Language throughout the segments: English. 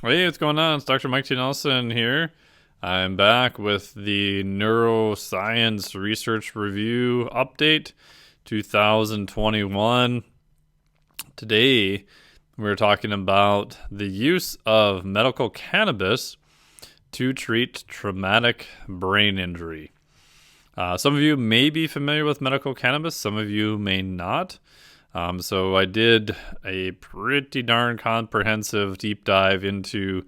Hey, what's going on? It's Dr. Mike T. Nelson here. I'm back with the Neuroscience Research Review Update 2021. Today, we're talking about the use of medical cannabis to treat traumatic brain injury. Some of you may be familiar with medical cannabis, some of you may not. So I did a pretty darn comprehensive deep dive into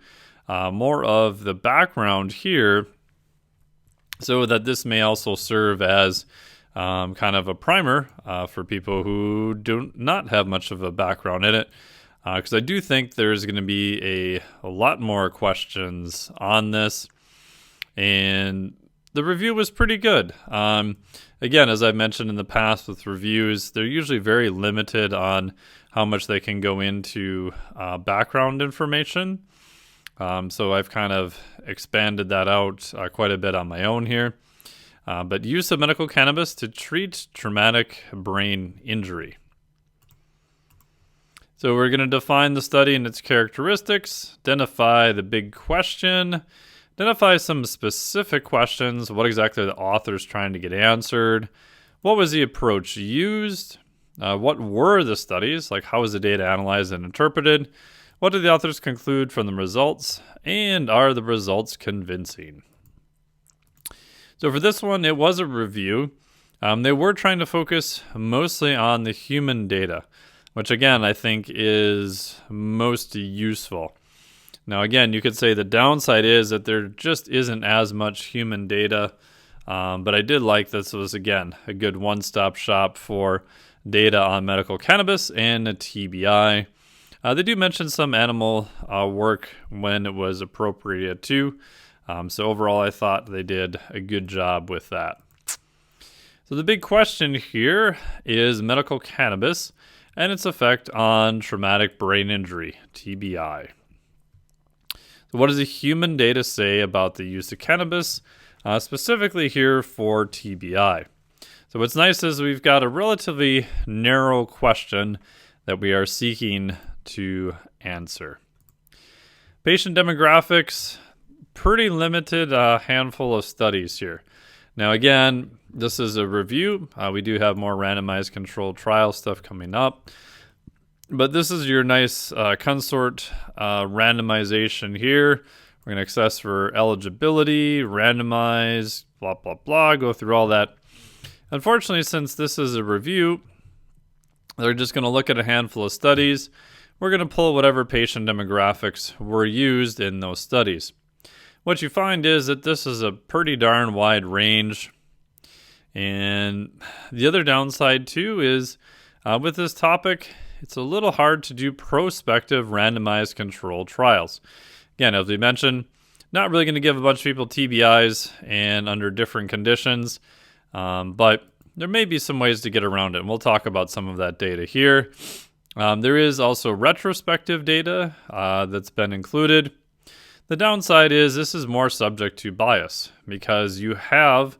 more of the background here, so that this may also serve as kind of a primer for people who do not have much of a background in it, because I do think there's going to be a lot more questions on this, and the review was pretty good. Again, as I've mentioned in the past with reviews, they're usually very limited on how much they can go into background information. So I've kind of expanded that out quite a bit on my own here. But use of medical cannabis to treat traumatic brain injury. So we're going to define the study and its characteristics, identify the big question, identify some specific questions. What exactly are the authors trying to get answered? What was the approach used? What were the studies? Like, how was the data analyzed and interpreted? What did the authors conclude from the results? And are the results convincing? So for this one, it was a review. They were trying to focus mostly on the human data, which again, I think is most useful. Now, again, you could say the downside is that there just isn't as much human data, but I did like this was, again, a good one-stop shop for data on medical cannabis and a TBI. They do mention some animal work when it was appropriate too, so overall I thought they did a good job with that. So the big question here is medical cannabis and its effect on traumatic brain injury, TBI. What does the human data say about the use of cannabis, specifically here for TBI? So what's nice is we've got a relatively narrow question that we are seeking to answer. Patient demographics, pretty limited handful of studies here. Now again, this is a review. We do have more randomized controlled trial stuff coming up. But this is your nice consort randomization here. We're going to assess for eligibility, randomize, blah, blah, blah, go through all that. Unfortunately, since this is a review, they're just going to look at a handful of studies. We're going to pull whatever patient demographics were used in those studies. What you find is that this is a pretty darn wide range. And the other downside, too, is with this topic, it's a little hard to do prospective randomized controlled trials. Again, as we mentioned, not really going to give a bunch of people TBIs and under different conditions, but there may be some ways to get around it, and we'll talk about some of that data here. There is also retrospective data that's been included. The downside is this is more subject to bias because you have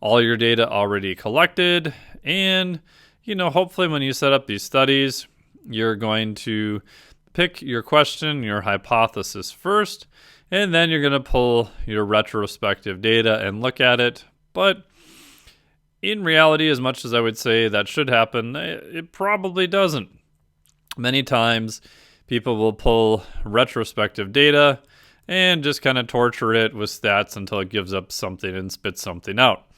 all your data already collected, and hopefully when you set up these studies, you're going to pick your question, your hypothesis first, and then you're going to pull your retrospective data and look at it. But in reality, as much as I would say that should happen, it probably doesn't. Many times, people will pull retrospective data and just kind of torture it with stats until it gives up something and spits something out.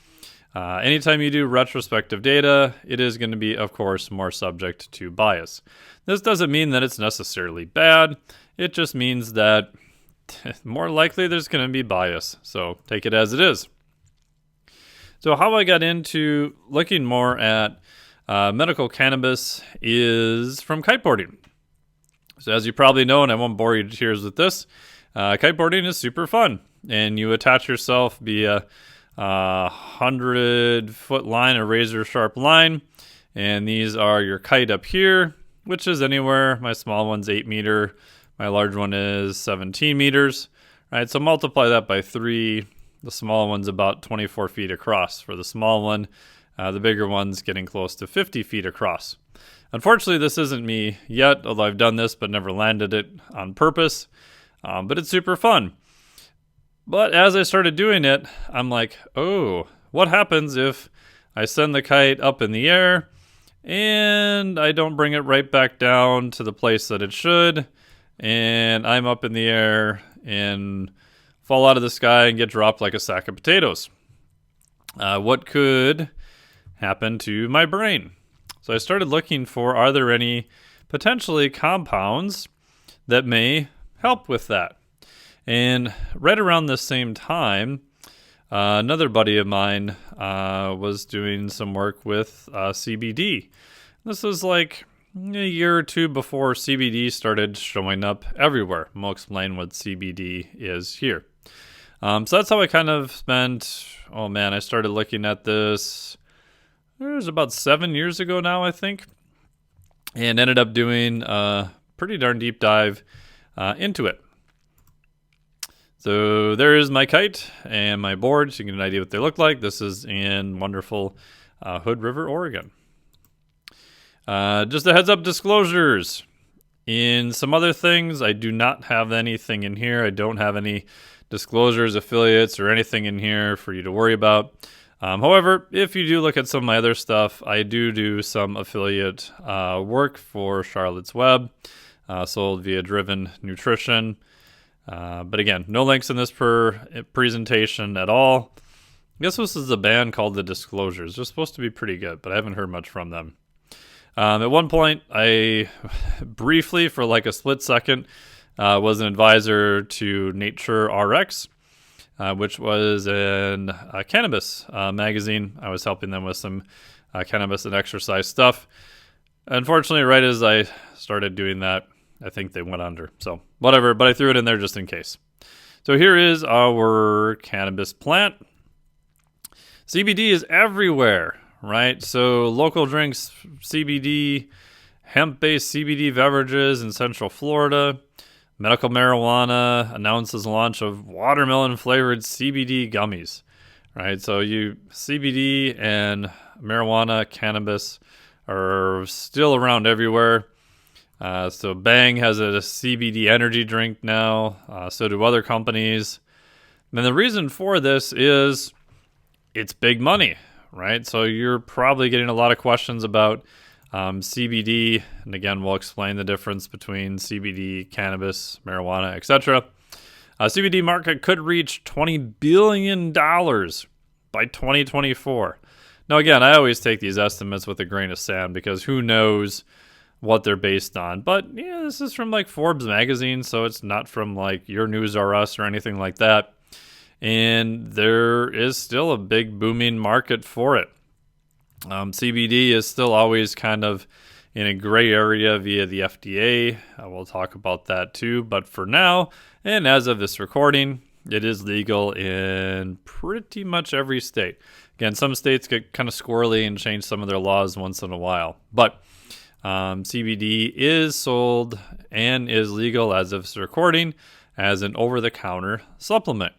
Anytime you do retrospective data, it is going to be, of course, more subject to bias. This doesn't mean that it's necessarily bad. It just means that more likely there's going to be bias. So take it as it is. So how I got into looking more at medical cannabis is from kiteboarding. So as you probably know, and I won't bore you to tears with this, kiteboarding is super fun. And you attach yourself via 100-foot line, a razor sharp line, and these are your kite up here, which is anywhere. My small one's 8 meter, my large one is 17 meters. All right, so multiply that by 3. The small one's about 24 feet across for the small one. The bigger one's getting close to 50 feet across. Unfortunately, this isn't me yet, although I've done this but never landed it on purpose. but it's super fun. But as I started doing it, I'm like, oh, what happens if I send the kite up in the air and I don't bring it right back down to the place that it should, and I'm up in the air and fall out of the sky and get dropped like a sack of potatoes? What could happen to my brain? So I started looking for, are there any potentially compounds that may help with that? And right around the same time, another buddy of mine was doing some work with CBD. This was like a year or two before CBD started showing up everywhere. I'll explain what CBD is here. So that's how I kind of spent, I started looking at this, it was about 7 years ago now, I think, and ended up doing a pretty darn deep dive into it. So there is my kite and my board, so you can get an idea what they look like. This is in wonderful Hood River, Oregon. Just a heads up, disclosures. In some other things, I do not have anything in here. I don't have any disclosures, affiliates, or anything in here for you to worry about. However, if you do look at some of my other stuff, I do some affiliate work for Charlotte's Web, sold via Driven Nutrition. But again, no links in this presentation at all. I guess this is a band called The Disclosures. They're supposed to be pretty good, but I haven't heard much from them. At one point, I briefly, for like a split second, was an advisor to Nature RX, which was a cannabis magazine. I was helping them with some cannabis and exercise stuff. Unfortunately, right as I started doing that, I think they went under. So whatever, but I threw it in there just in case. So here is our cannabis plant. CBD is everywhere, right? So local drinks, CBD, hemp-based CBD beverages in Central Florida. Medical marijuana announces the launch of watermelon-flavored CBD gummies, right? So CBD and marijuana, cannabis are still around everywhere. So Bang has a CBD energy drink now. So do other companies. And the reason for this is it's big money, right? So you're probably getting a lot of questions about CBD. And again, we'll explain the difference between CBD, cannabis, marijuana, etc. CBD market could reach $20 billion by 2024. Now, again, I always take these estimates with a grain of sand because who knows what they're based on. But yeah, this is from like Forbes magazine, so it's not from like Your News or Us or anything like that. And there is still a big booming market for it. CBD is still always kind of in a gray area via the FDA. We'll talk about that too. But for now, and as of this recording, it is legal in pretty much every state. Again, some states get kind of squirrely and change some of their laws once in a while. But CBD is sold and is legal as of this recording as an over-the-counter supplement.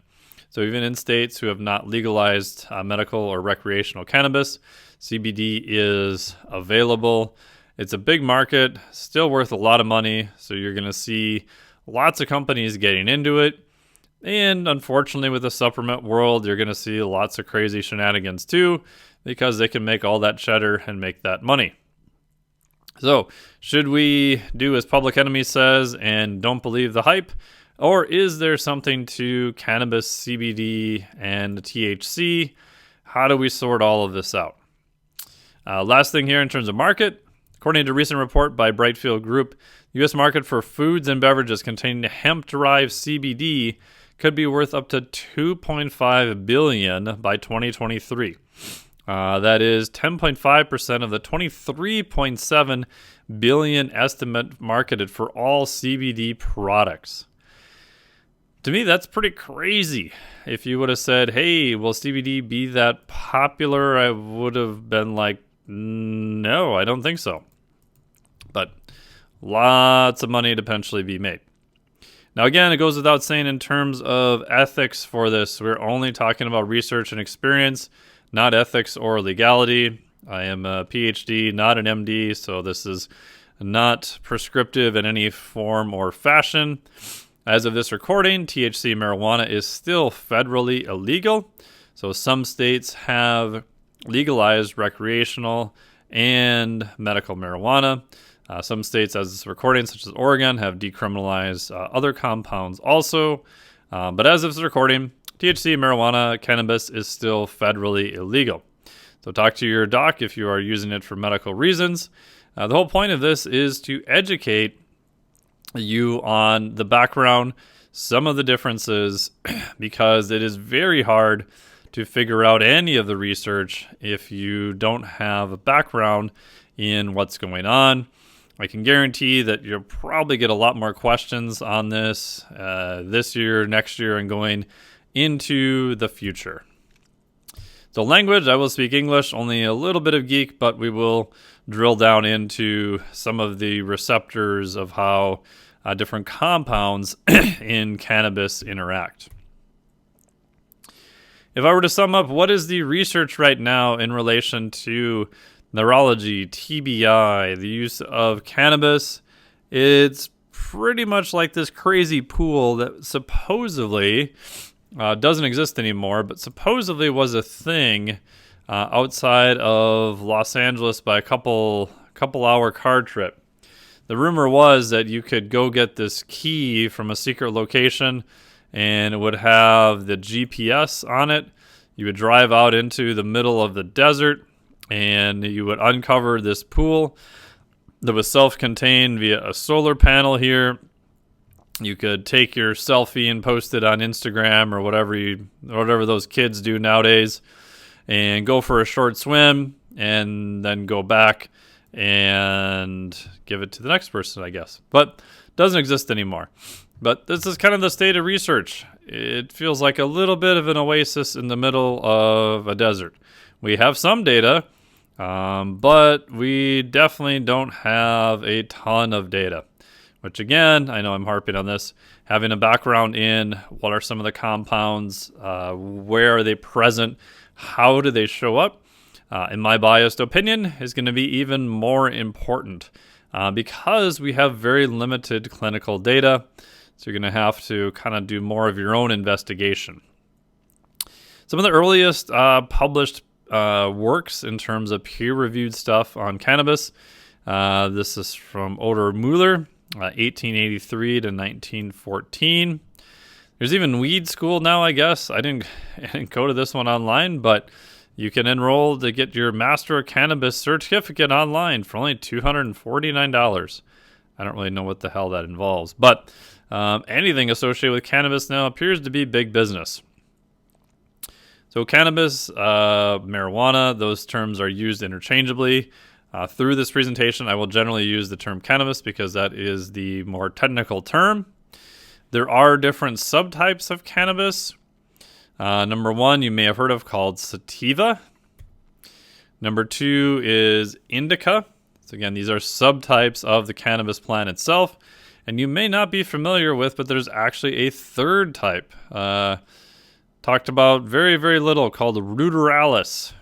So even in states who have not legalized medical or recreational cannabis, CBD is available. It's a big market, still worth a lot of money. So you're going to see lots of companies getting into it. And unfortunately, with the supplement world, you're going to see lots of crazy shenanigans too, because they can make all that cheddar and make that money. So should we do as Public Enemy says and don't believe the hype? Or is there something to cannabis, CBD, and THC? How do we sort all of this out? Last thing here in terms of market, according to a recent report by Brightfield Group, the U.S. market for foods and beverages containing hemp-derived CBD could be worth up to $2.5 billion by 2023. That is 10.5% of the $23.7 billion estimate marketed for all CBD products. To me, that's pretty crazy. If you would have said, hey, will CBD be that popular? I would have been like, no, I don't think so. But lots of money to potentially be made. Now, again, it goes without saying in terms of ethics for this, we're only talking about research and experience, not ethics or legality. I am a PhD, not an MD, so this is not prescriptive in any form or fashion. As of this recording, THC marijuana is still federally illegal. So some states have legalized recreational and medical marijuana. Some states, as this recording, such as Oregon, have decriminalized other compounds also. But as of this recording, THC, marijuana, cannabis is still federally illegal. So talk to your doc if you are using it for medical reasons. The whole point of this is to educate you on the background, some of the differences, because it is very hard to figure out any of the research if you don't have a background in what's going on. I can guarantee that you'll probably get a lot more questions on this this year, next year, and going into the future. So language, I will speak English, only a little bit of geek, but we will drill down into some of the receptors of how different compounds in cannabis interact. If I were to sum up, what is the research right now in relation to neurology, TBI, the use of cannabis? It's pretty much like this crazy pool that supposedly doesn't exist anymore, but supposedly was a thing outside of Los Angeles by a couple hour car trip. The rumor was that you could go get this key from a secret location, and it would have the GPS on it. You would drive out into the middle of the desert, and you would uncover this pool that was self-contained via a solar panel here. You could take your selfie and post it on Instagram or whatever those kids do nowadays, and go for a short swim, and then go back and give it to the next person, I guess. But doesn't exist anymore. But this is kind of the state of research. It feels like a little bit of an oasis in the middle of a desert. We have some data, but we definitely don't have a ton of data. Which again, I know I'm harping on this, having a background in what are some of the compounds, where are they present, how do they show up, in my biased opinion, is going to be even more important because we have very limited clinical data. So you're going to have to kind of do more of your own investigation. Some of the earliest published works in terms of peer-reviewed stuff on cannabis. This is from Oder Mueller, 1883 to 1914. There's even Weed School now, I guess. I didn't go to this one online, but you can enroll to get your Master of Cannabis certificate online for only $249. I don't really know what the hell that involves, but anything associated with cannabis now appears to be big business. So cannabis, marijuana, those terms are used interchangeably. Through this presentation, I will generally use the term cannabis because that is the more technical term. There are different subtypes of cannabis. Number one, you may have heard of, called sativa. Number two is indica. So again, these are subtypes of the cannabis plant itself. And you may not be familiar with, but there's actually a third type. Talked about very, very little, called ruderalis.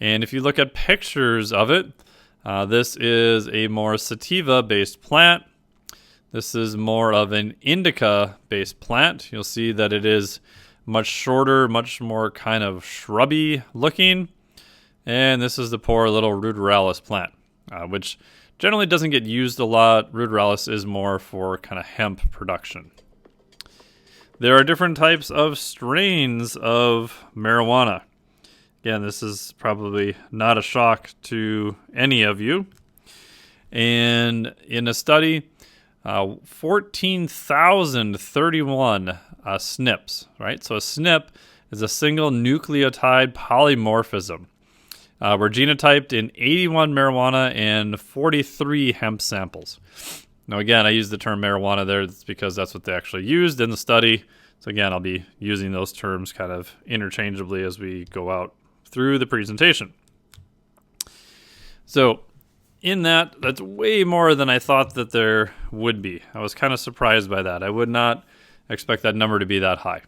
And if you look at pictures of it, this is a more sativa-based plant. This is more of an indica-based plant. You'll see that it is much shorter, much more kind of shrubby looking. And this is the poor little ruderalis plant, which generally doesn't get used a lot. Ruderalis is more for kind of hemp production. There are different types of strains of marijuana. Again, this is probably not a shock to any of you. And in a study, 14,031 SNPs, right? So a SNP is a single nucleotide polymorphism. Were genotyped in 81 marijuana and 43 hemp samples. Now, again, I use the term marijuana there because that's what they actually used in the study. So again, I'll be using those terms kind of interchangeably as we go out through the presentation. So in that's way more than I thought that there would be. I was kind of surprised by that. I would not expect that number to be that high.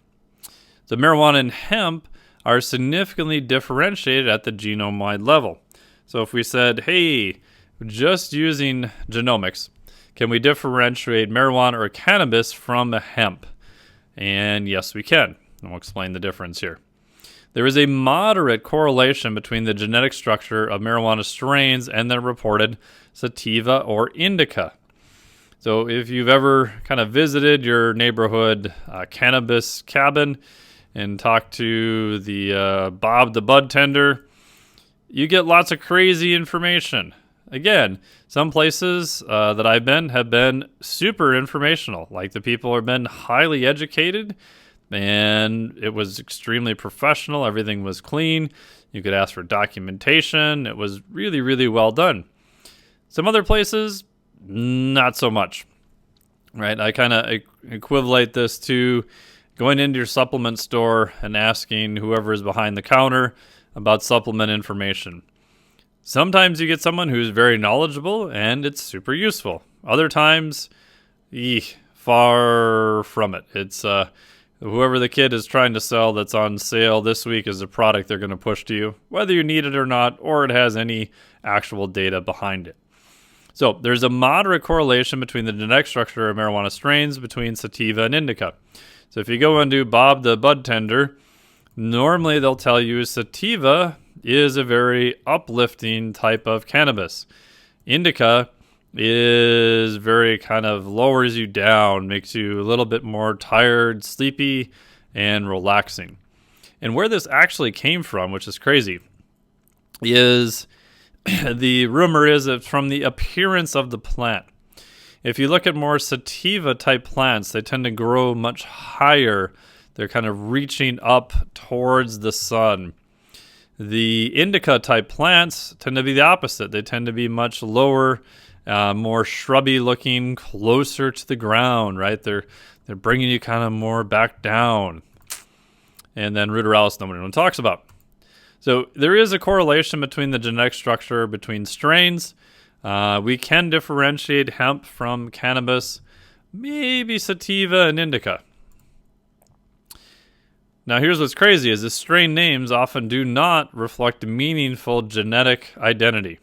So marijuana and hemp are significantly differentiated at the genome-wide level. So if we said, hey, just using genomics, Can we differentiate marijuana or cannabis from hemp? And yes, we can. And we'll explain the difference here. There is a moderate correlation between the genetic structure of marijuana strains and their reported sativa or indica. So if you've ever kind of visited your neighborhood cannabis cabin and talked to the Bob the bud tender, you get lots of crazy information. Again, some places that I've been have been super informational. Like the people have been highly educated, and it was extremely professional. Everything was clean. You could ask for documentation. It was really, really well done. Some other places, not so much, right? I kind of equivalent this to going into your supplement store and asking whoever is behind the counter about supplement information. Sometimes you get someone who's very knowledgeable and it's super useful. Other times, far from it. It's whoever the kid is trying to sell that's on sale this week is a product they're going to push to you, whether you need it or not, or it has any actual data behind it. So there's a moderate correlation between the genetic structure of marijuana strains between sativa and indica. So if you go into Bob the bud tender, normally they'll tell you sativa is a very uplifting type of cannabis. Indica is very kind of lowers you down, makes you a little bit more tired, sleepy, and relaxing. And where this actually came from, which is crazy, is the rumor is it's from the appearance of the plant. If you look at more sativa type plants, they tend to grow much higher. They're kind of reaching up towards the sun. The indica type plants tend to be the opposite. They tend to be much lower, more shrubby looking, closer to the ground, right? They're bringing you kind of more back down. And then ruderalis, nobody talks about. So there is a correlation between the genetic structure between strains. We can differentiate hemp from cannabis, maybe sativa and indica. Now here's what's crazy is the strain names often do not reflect meaningful genetic identity.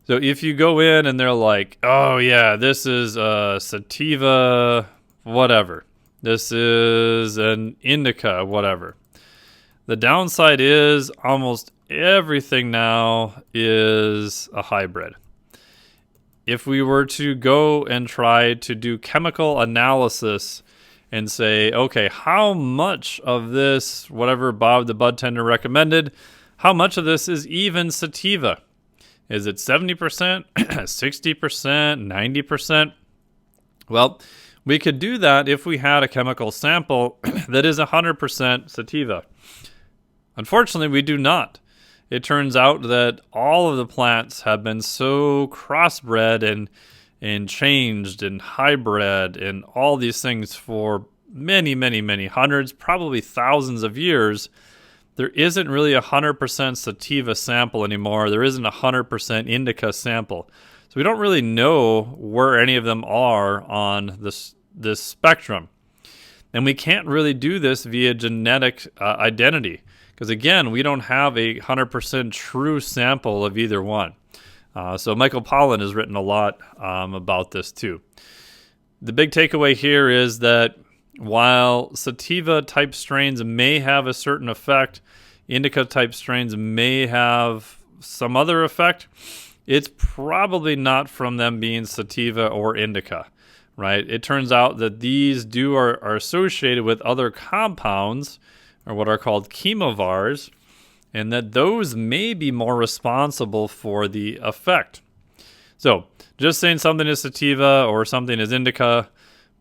So if you go in and they're like, oh yeah, this is a sativa whatever. This is an indica whatever. The downside is almost everything now is a hybrid. If we were to go and try to do chemical analysis and say, okay, how much of this, whatever Bob the bud tender recommended, how much of this is even sativa? Is it 70%, 60%, 90%? Well, we could do that if we had a chemical sample that is 100% sativa. Unfortunately, we do not. It turns out that all of the plants have been so crossbred and changed and hybrid and all these things for many, many, many hundreds, probably thousands of years. There isn't really 100% sativa sample anymore. There isn't 100% indica sample. So we don't really know where any of them are on this spectrum. And we can't really do this via genetic identity. Because again, we don't have a 100% true sample of either one. So Michael Pollan has written a lot about this too. The big takeaway here is that while sativa type strains may have a certain effect, indica type strains may have some other effect, it's probably not from them being sativa or indica, right? It turns out that these are associated with other compounds or what are called chemovars, and that those may be more responsible for the effect. So just saying something is sativa or something is indica,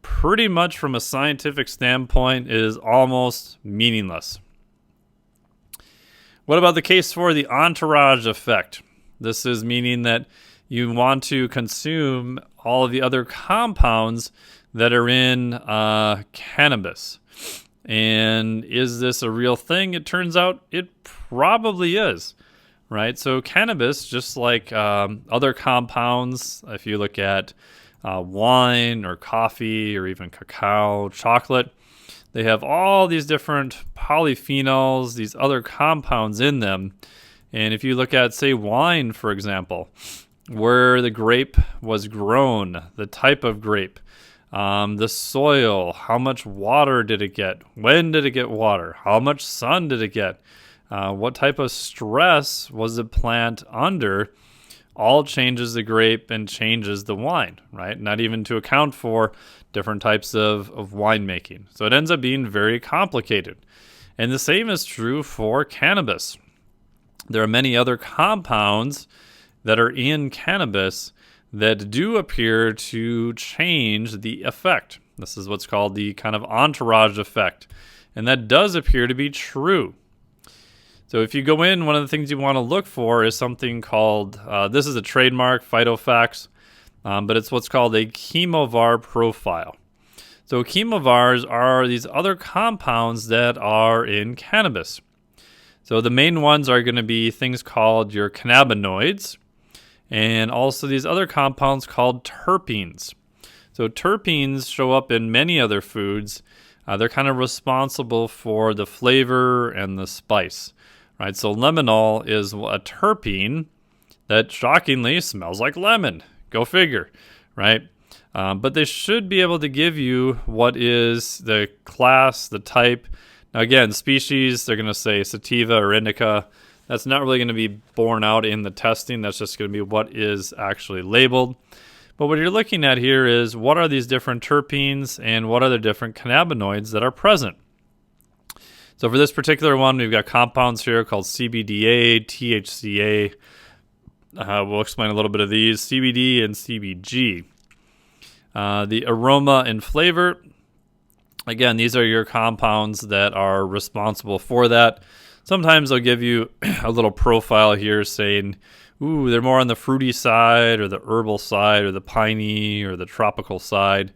pretty much from a scientific standpoint, is almost meaningless. What about the case for the entourage effect? This is meaning that you want to consume all of the other compounds that are in cannabis. And is this a real thing? It turns out it probably is, right? So cannabis, just like other compounds, if you look at wine or coffee or even cacao, chocolate, they have all these different polyphenols, these other compounds in them. And if you look at, say, wine, for example, where the grape was grown, the type of grape, the soil, how much water did it get, when did it get water, how much sun did it get, what type of stress was the plant under, all changes the grape and changes the wine, right? Not even to account for different types of winemaking. So it ends up being very complicated. And the same is true for cannabis. There are many other compounds that are in cannabis that do appear to change the effect. This is what's called the kind of entourage effect. And that does appear to be true. So if you go in, one of the things you want to look for is something called, this is a trademark, Phytofacts, but it's what's called a chemovar profile. So chemovars are these other compounds that are in cannabis. So the main ones are going to be things called your cannabinoids, and also these other compounds called terpenes. So terpenes show up in many other foods. They're kind of responsible for the flavor and the spice. Right, so lemonol is a terpene that shockingly smells like lemon. Go figure, right? But they should be able to give you what is the class, the type. Now again, species, they're going to say sativa or indica. That's not really going to be borne out in the testing. That's just going to be what is actually labeled. But what you're looking at here is what are these different terpenes and what are the different cannabinoids that are present. So for this particular one, we've got compounds here called CBDA, THCA. We'll explain a little bit of these, CBD and CBG. The aroma and flavor, again, these are your compounds that are responsible for that. Sometimes they'll give you a little profile here saying, ooh, they're more on the fruity side or the herbal side or the piney or the tropical side.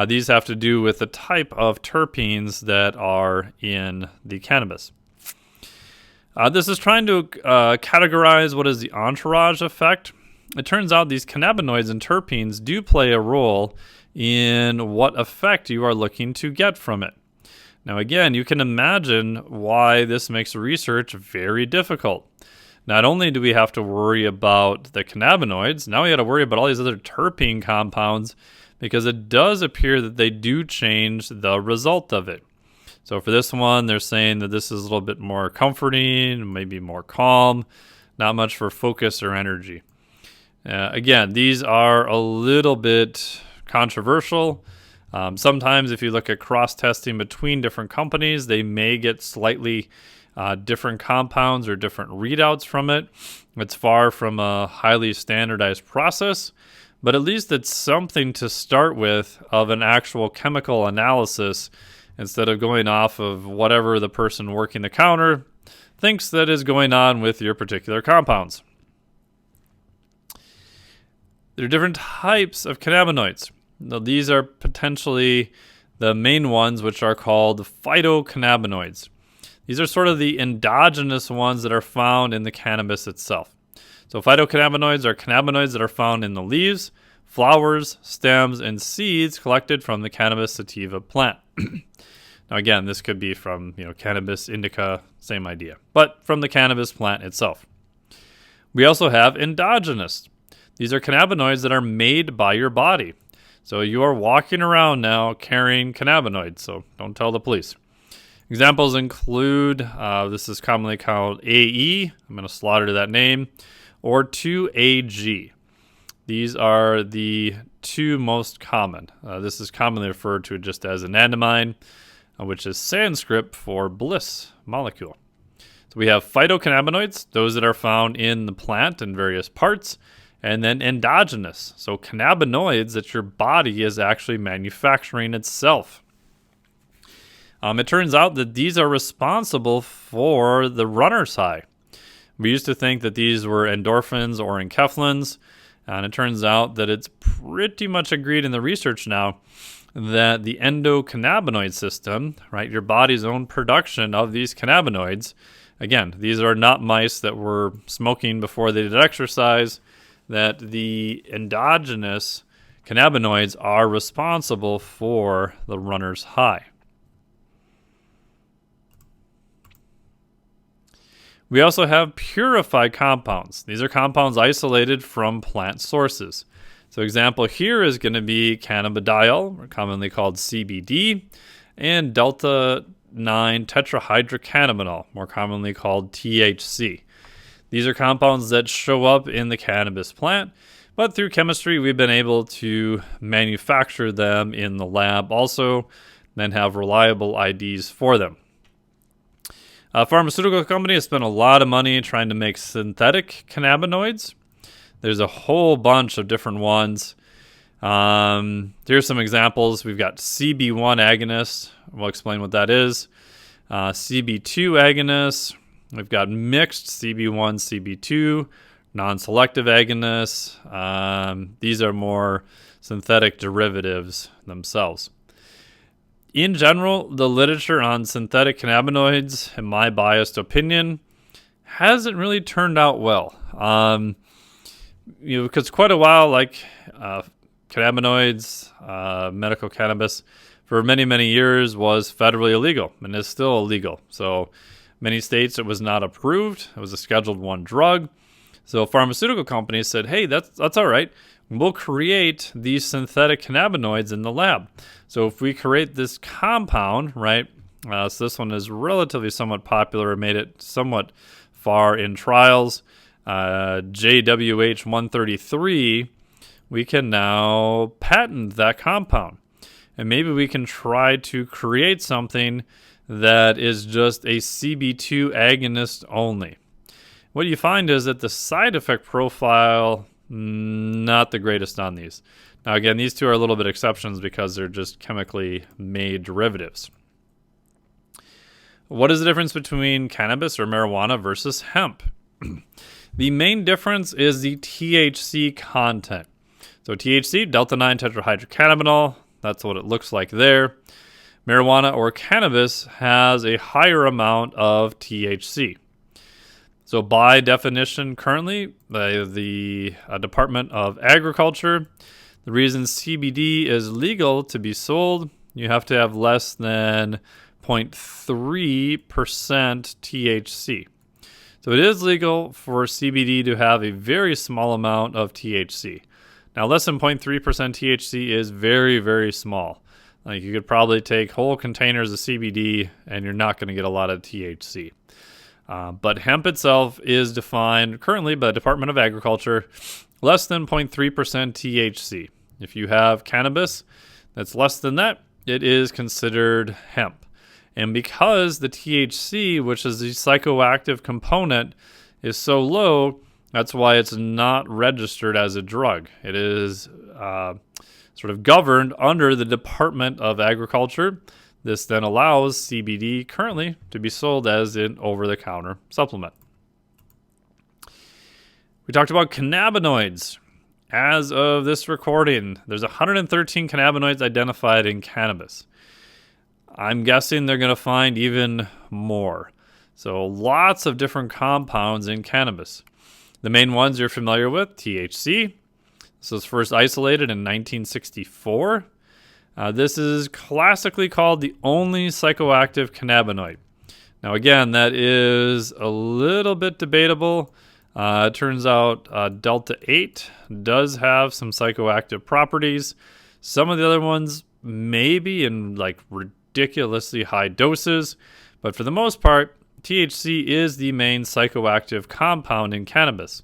These have to do with the type of terpenes that are in the cannabis. This is trying to categorize what is the entourage effect. It turns out these cannabinoids and terpenes do play a role in what effect you are looking to get from it. Now again, you can imagine why this makes research very difficult. Not only do we have to worry about the cannabinoids, now we got to worry about all these other terpene compounds, because it does appear that they do change the result of it. So for this one, they're saying that this is a little bit more comforting, maybe more calm, not much for focus or energy. Again, these are a little bit controversial. Sometimes if you look at cross-testing between different companies, they may get slightly different compounds or different readouts from it. It's far from a highly standardized process. But at least it's something to start with of an actual chemical analysis instead of going off of whatever the person working the counter thinks that is going on with your particular compounds. There are different types of cannabinoids. Now, these are potentially the main ones, which are called phytocannabinoids. These are sort of the endogenous ones that are found in the cannabis itself. So phytocannabinoids are cannabinoids that are found in the leaves, flowers, stems, and seeds collected from the cannabis sativa plant. Now again, this could be from cannabis indica, same idea, but from the cannabis plant itself. We also have endogenous. These are cannabinoids that are made by your body. So you are walking around now carrying cannabinoids, so don't tell the police. Examples include, this is commonly called AE, I'm going to slaughter that name, or 2AG. These are the two most common. This is commonly referred to just as anandamide, which is Sanskrit for bliss molecule. So we have phytocannabinoids, those that are found in the plant in various parts, and then endogenous, so cannabinoids that your body is actually manufacturing itself. It turns out that these are responsible for the runner's high. We used to think that these were endorphins or enkephalins, and it turns out that it's pretty much agreed in the research now that the endocannabinoid system, right, your body's own production of these cannabinoids, again, these are not mice that were smoking before they did exercise, that the endogenous cannabinoids are responsible for the runner's high. We also have purified compounds. These are compounds isolated from plant sources. So example here is going to be cannabidiol, or commonly called CBD, and delta-9 tetrahydrocannabinol, more commonly called THC. These are compounds that show up in the cannabis plant, but through chemistry we've been able to manufacture them in the lab also, then have reliable IDs for them. A pharmaceutical company has spent a lot of money trying to make synthetic cannabinoids. There's a whole bunch of different ones. Here's some examples. We've got CB1 agonist. We'll explain what that is. CB2 agonist. We've got mixed CB1, CB2, non-selective agonists. These are more synthetic derivatives themselves. In general, the literature on synthetic cannabinoids, in my biased opinion, hasn't really turned out well. Because quite a while, cannabinoids, medical cannabis, for many, many years was federally illegal and is still illegal. So many states it was not approved. It was a Scheduled I drug. So pharmaceutical companies said, hey, that's all right. We'll create these synthetic cannabinoids in the lab. So if we create this compound, right, so this one is relatively somewhat popular and made it somewhat far in trials, JWH 133, we can now patent that compound. And maybe we can try to create something that is just a CB2 agonist only. What you find is that the side effect profile, not the greatest on these. Now again, these two are a little bit exceptions because they're just chemically made derivatives. What is the difference between cannabis or marijuana versus hemp? The main difference is the THC content. So THC, delta-9 tetrahydrocannabinol, that's what it looks like there. Marijuana or cannabis has a higher amount of THC. So by definition, currently, the Department of Agriculture, the reason CBD is legal to be sold, you have to have less than 0.3% THC. So it is legal for CBD to have a very small amount of THC. Now, less than 0.3% THC is very, very small. Like you could probably take whole containers of CBD and you're not going to get a lot of THC. But hemp itself is defined currently by the Department of Agriculture less than 0.3% THC. If you have cannabis that's less than that, it is considered hemp. And because the THC, which is the psychoactive component, is so low, that's why it's not registered as a drug. It is sort of governed under the Department of Agriculture. This then allows CBD currently to be sold as an over-the-counter supplement. We talked about cannabinoids. As of this recording, there's 113 cannabinoids identified in cannabis. I'm guessing they're going to find even more. So lots of different compounds in cannabis. The main ones you're familiar with, THC. This was first isolated in 1964. This is classically called the only psychoactive cannabinoid. Now again, that is a little bit debatable. It turns out delta-8 does have some psychoactive properties. Some of the other ones maybe in like ridiculously high doses, but for the most part, THC is the main psychoactive compound in cannabis,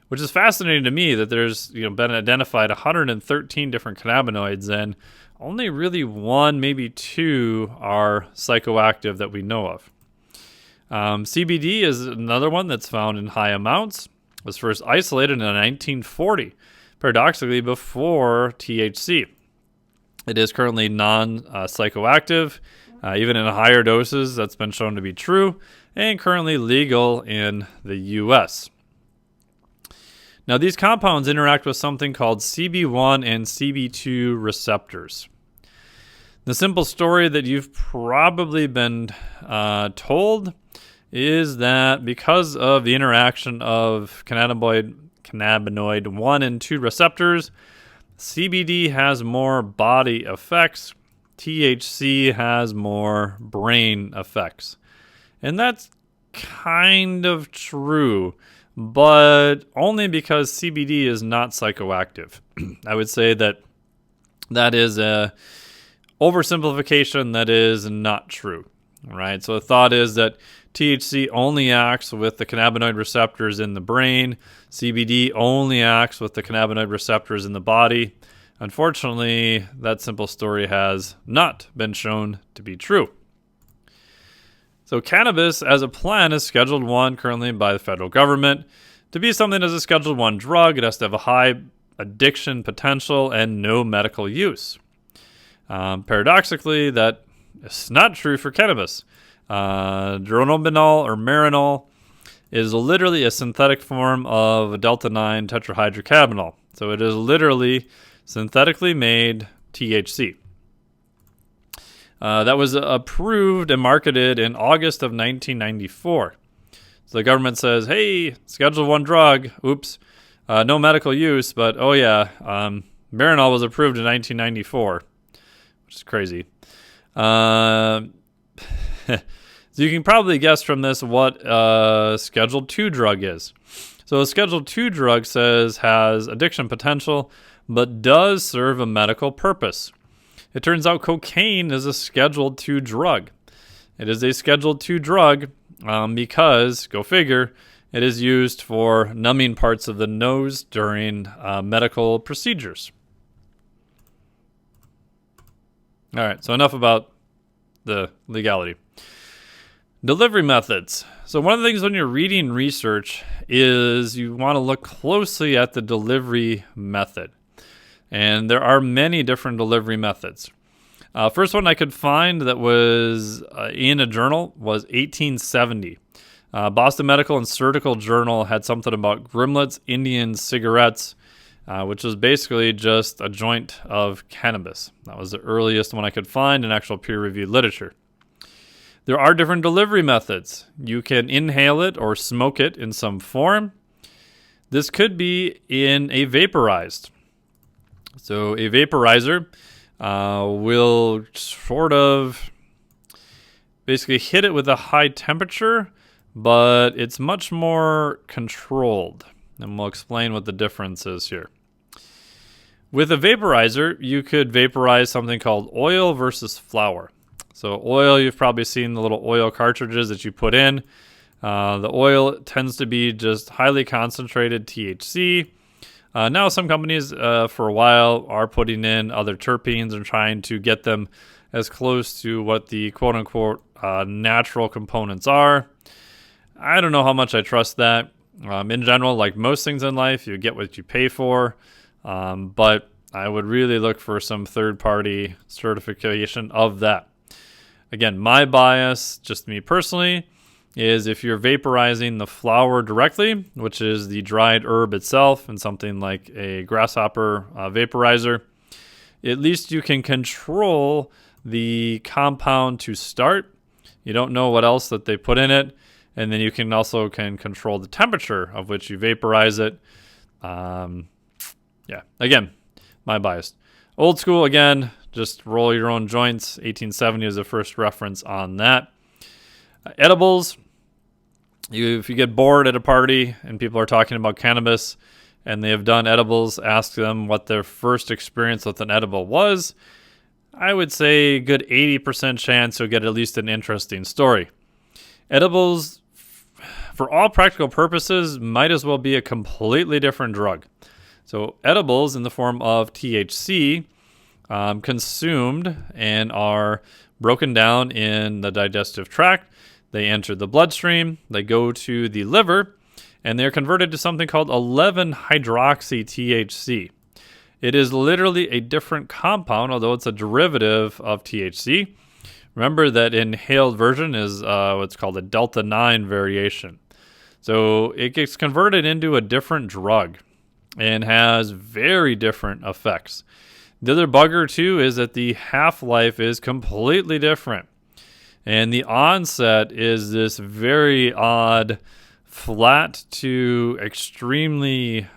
which is fascinating to me that there's been identified 113 different cannabinoids and only really one, maybe two are psychoactive that we know of. CBD is another one that's found in high amounts. It was first isolated in 1940, paradoxically before THC. It is currently non-psychoactive, even in higher doses. That's been shown to be true, and currently legal in the U.S. Now, these compounds interact with something called CB1 and CB2 receptors. The simple story that you've probably been told is that because of the interaction of cannabinoid 1 and 2 receptors, CBD has more body effects, THC has more brain effects. And that's kind of true, but only because CBD is not psychoactive. I would say that is a oversimplification that is not true, right? So the thought is that THC only acts with the cannabinoid receptors in the brain. CBD only acts with the cannabinoid receptors in the body. Unfortunately, that simple story has not been shown to be true. So cannabis as a plant is Scheduled 1 currently by the federal government. To be something as a Scheduled 1 drug, it has to have a high addiction potential and no medical use. Paradoxically, that is not true for cannabis. Dronabinol or Marinol is literally a synthetic form of delta-9 tetrahydrocannabinol. So it is literally synthetically made THC. That was approved and marketed in August of 1994. So the government says, hey, Schedule 1 drug, oops, no medical use, but oh yeah, Marinol was approved in 1994, which is crazy. So you can probably guess from this what a Schedule 2 drug is. So a Schedule 2 drug has addiction potential, but does serve a medical purpose. It turns out cocaine is a Scheduled 2 drug. It is a Scheduled 2 drug because, go figure, it is used for numbing parts of the nose during medical procedures. All right, so enough about the legality. Delivery methods. So one of the things when you're reading research is you want to look closely at the delivery method. And there are many different delivery methods. First one I could find that was in a journal was 1870. Boston Medical and Surgical Journal had something about Grimlet's Indian cigarettes, which was basically just a joint of cannabis. That was the earliest one I could find in actual peer-reviewed literature. There are different delivery methods. You can inhale it or smoke it in some form. This could be in a vaporized. So a vaporizer will sort of basically hit it with a high temperature, but it's much more controlled. And we'll explain what the difference is here. With a vaporizer, you could vaporize something called oil versus flower. So oil, you've probably seen the little oil cartridges that you put in. The oil tends to be just highly concentrated THC. Now some companies for a while are putting in other terpenes and trying to get them as close to what the quote-unquote natural components are. I don't know how much I trust that. In general, like most things in life, you get what you pay for. But I would really look for some third-party certification of that. Again, my bias, just me personally, is if you're vaporizing the flower directly, which is the dried herb itself and something like a grasshopper vaporizer, at least you can control the compound to start. You don't know what else that they put in it. And then you can also control the temperature of which you vaporize it. Again, my bias. Old school, again, just roll your own joints. 1870 is the first reference on that. Edibles. If you get bored at a party and people are talking about cannabis and they have done edibles, ask them what their first experience with an edible was. I would say a good 80% chance you'll get at least an interesting story. Edibles, for all practical purposes, might as well be a completely different drug. So edibles in the form of THC consumed and are broken down in the digestive tract. They enter the bloodstream, they go to the liver, and they're converted to something called 11-hydroxy-THC. It is literally a different compound, although it's a derivative of THC. Remember that inhaled version is what's called a delta-9 variation. So it gets converted into a different drug and has very different effects. The other bugger, too, is that the half-life is completely different. And the onset is this very odd, flat to extremely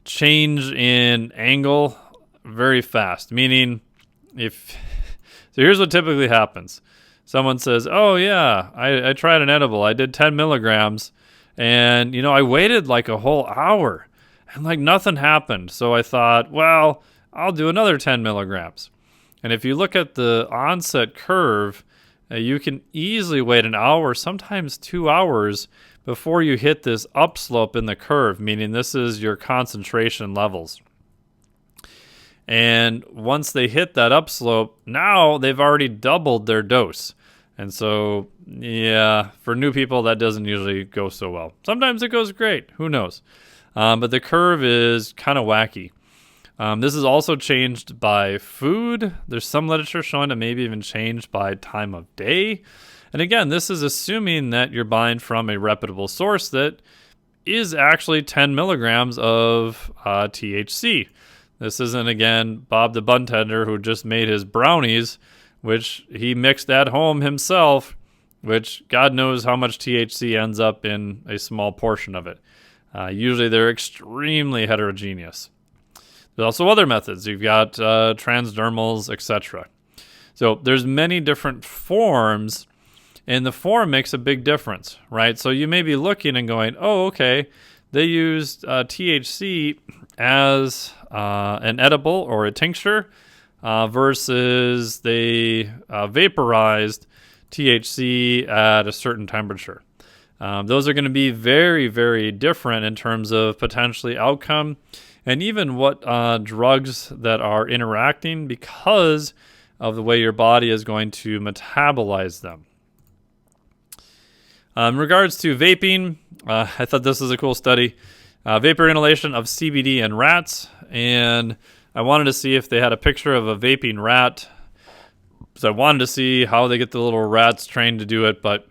change in angle very fast. Meaning, so here's what typically happens. Someone says, oh yeah, I tried an edible. I did 10 milligrams and, I waited like a whole hour and like nothing happened. So I thought, well, I'll do another 10 milligrams. And if you look at the onset curve, you can easily wait an hour, sometimes 2 hours before you hit this upslope in the curve, meaning this is your concentration levels. And once they hit that upslope, now they've already doubled their dose. And so, yeah, for new people, that doesn't usually go so well. Sometimes it goes great. Who knows? But the curve is kind of wacky. This is also changed by food. There's some literature showing it maybe even changed by time of day. And again, this is assuming that you're buying from a reputable source that is actually 10 milligrams of THC. This isn't, again, Bob the bun tender who just made his brownies, which he mixed at home himself, which God knows how much THC ends up in a small portion of it. Usually they're extremely heterogeneous. There's also other methods. You've got transdermals, etc. So there's many different forms, and the form makes a big difference, right? So you may be looking and going, oh, okay, they used THC as an edible or a tincture versus they vaporized THC at a certain temperature. Those are going to be very, very different in terms of potentially outcome and even what drugs that are interacting because of the way your body is going to metabolize them. In regards to vaping, I thought this was a cool study. Vapor inhalation of CBD in rats, and I wanted to see if they had a picture of a vaping rat. So I wanted to see how they get the little rats trained to do it, but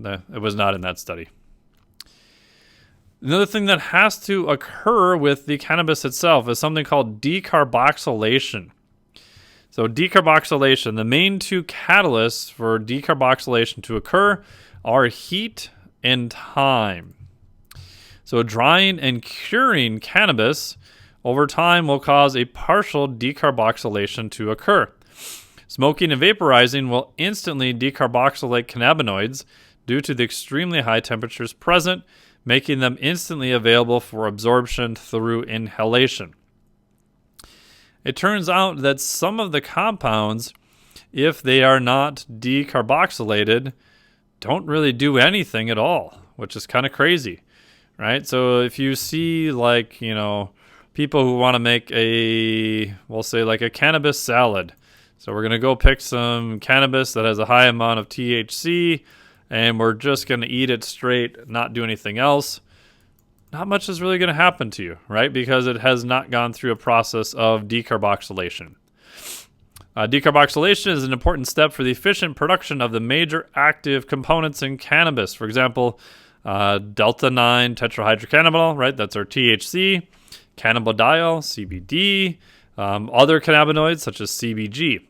it was not in that study. Another thing that has to occur with the cannabis itself is something called decarboxylation. So decarboxylation, the main two catalysts for decarboxylation to occur are heat and time. So drying and curing cannabis over time will cause a partial decarboxylation to occur. Smoking and vaporizing will instantly decarboxylate cannabinoids due to the extremely high temperatures present, making them instantly available for absorption through inhalation. It turns out that some of the compounds, if they are not decarboxylated, don't really do anything at all, which is kind of crazy, right? So if you see people who want to make we'll say like a cannabis salad. So we're going to go pick some cannabis that has a high amount of THC and we're just going to eat it straight, not do anything else. Not much is really going to happen to you, right? Because it has not gone through a process of decarboxylation. Decarboxylation is an important step for the efficient production of the major active components in cannabis. For example, delta-9 tetrahydrocannabinol, right? That's our THC, cannabidiol, CBD, other cannabinoids such as CBG.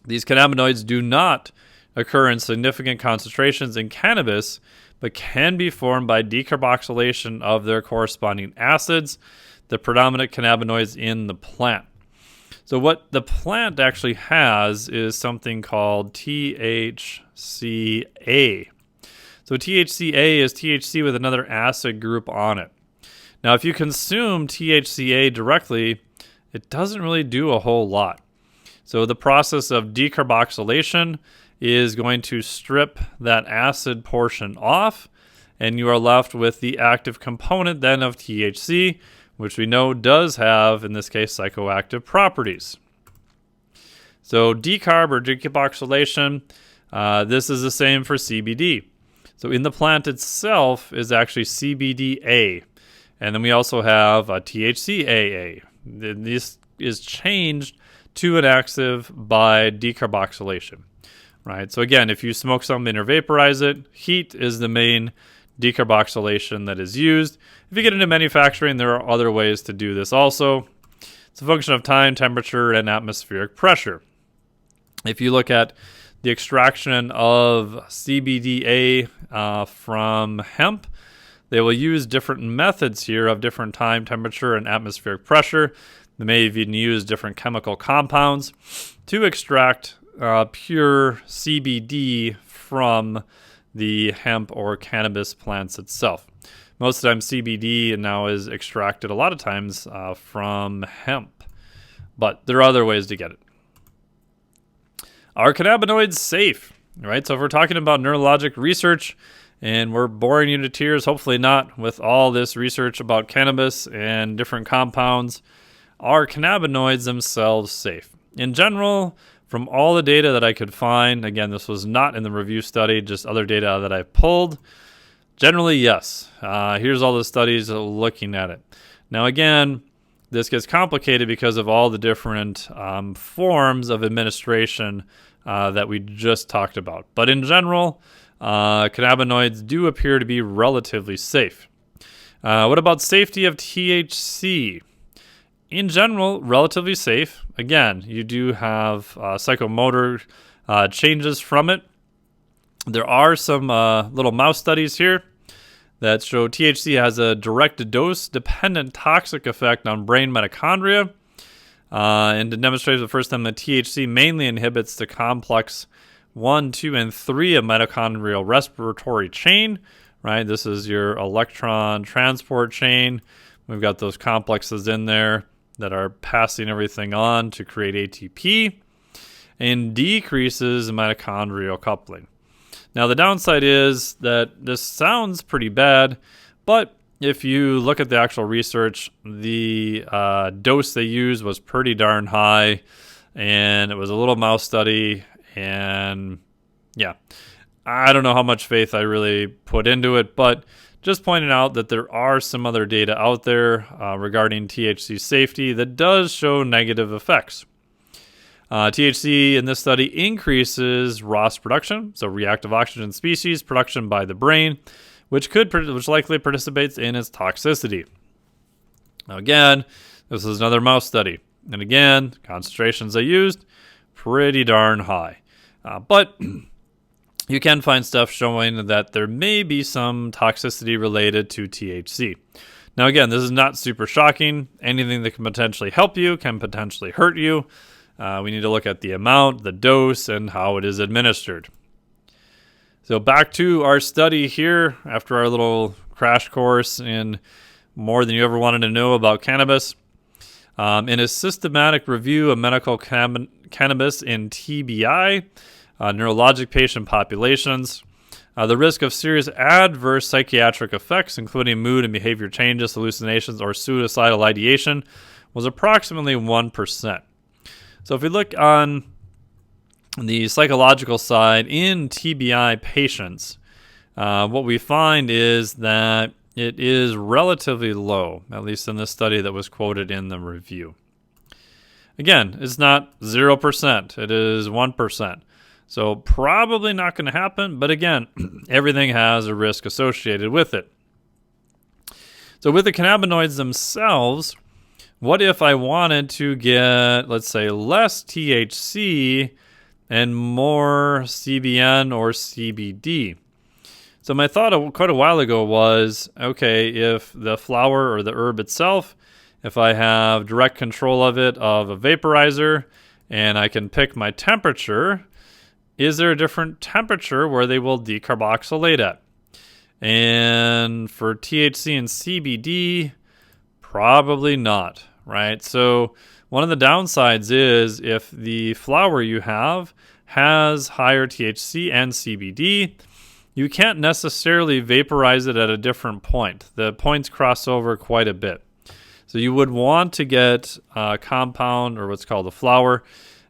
These cannabinoids do not occur in significant concentrations in cannabis, but can be formed by decarboxylation of their corresponding acids, the predominant cannabinoids in the plant. So what the plant actually has is something called THCA. So THCA is THC with another acid group on it. Now, if you consume THCA directly, it doesn't really do a whole lot. So the process of decarboxylation is going to strip that acid portion off, and you are left with the active component then of THC, which we know does have, in this case, psychoactive properties. So decarb or decarboxylation, this is the same for CBD. So in the plant itself is actually CBDA, and then we also have THCAA. This is changed to an active by decarboxylation. Right. So again, if you smoke something or vaporize it, heat is the main decarboxylation that is used. If you get into manufacturing, there are other ways to do this also. It's a function of time, temperature, and atmospheric pressure. If you look at the extraction of CBDA from hemp, they will use different methods here of different time, temperature, and atmospheric pressure. They may even use different chemical compounds to extract pure CBD from the hemp or cannabis plants itself. Most of the time, CBD now is extracted a lot of times from hemp, but there are other ways to get it. Are cannabinoids safe? Right? So if we're talking about neurologic research and we're boring you to tears, hopefully not with all this research about cannabis and different compounds, are cannabinoids themselves safe? In general, from all the data that I could find, again, this was not in the review study, just other data that I pulled, generally, yes. Here's all the studies looking at it. Now, again, this gets complicated because of all the different forms of administration that we just talked about. But in general, cannabinoids do appear to be relatively safe. What about safety of THC? In general, relatively safe. Again, you do have psychomotor changes from it. There are some little mouse studies here that show THC has a direct dose-dependent toxic effect on brain mitochondria. And to demonstrate for the first time that THC mainly inhibits the complex 1, 2, and 3 of mitochondrial respiratory chain, right? This is your electron transport chain. We've got those complexes in there that are passing everything on to create ATP and decreases mitochondrial coupling. Now, the downside is that this sounds pretty bad, but if you look at the actual research, the dose they used was pretty darn high, and it was a little mouse study, and yeah, I don't know how much faith I really put into it, but just pointing out that there are some other data out there regarding THC safety that does show negative effects. THC in this study increases ROS production, so reactive oxygen species production by the brain, which likely participates in its toxicity. Now again, this is another mouse study. And again, concentrations they used, pretty darn high. But you can find stuff showing that there may be some toxicity related to THC. Now again, this is not super shocking. Anything that can potentially help you can potentially hurt you. We need to look at the amount, the dose, and how it is administered. So back to our study here after our little crash course in more than you ever wanted to know about cannabis. In a systematic review of medical cannabis in TBI, neurologic patient populations, the risk of serious adverse psychiatric effects, including mood and behavior changes, hallucinations, or suicidal ideation, was approximately 1%. So if we look on the psychological side in TBI patients, what we find is that it is relatively low, at least in this study that was quoted in the review. Again, it's not 0%, it is 1%. So probably not going to happen, but again, everything has a risk associated with it. So with the cannabinoids themselves, what if I wanted to get, let's say, less THC and more CBN or CBD? So my thought quite a while ago was, okay, if the flower or the herb itself, if I have direct control of it, of a vaporizer, and I can pick my temperature, is there a different temperature where they will decarboxylate at? And for THC and CBD, probably not, right? So one of the downsides is if the flower you have has higher THC and CBD, you can't necessarily vaporize it at a different point. The points cross over quite a bit. So you would want to get a compound, or what's called a flower,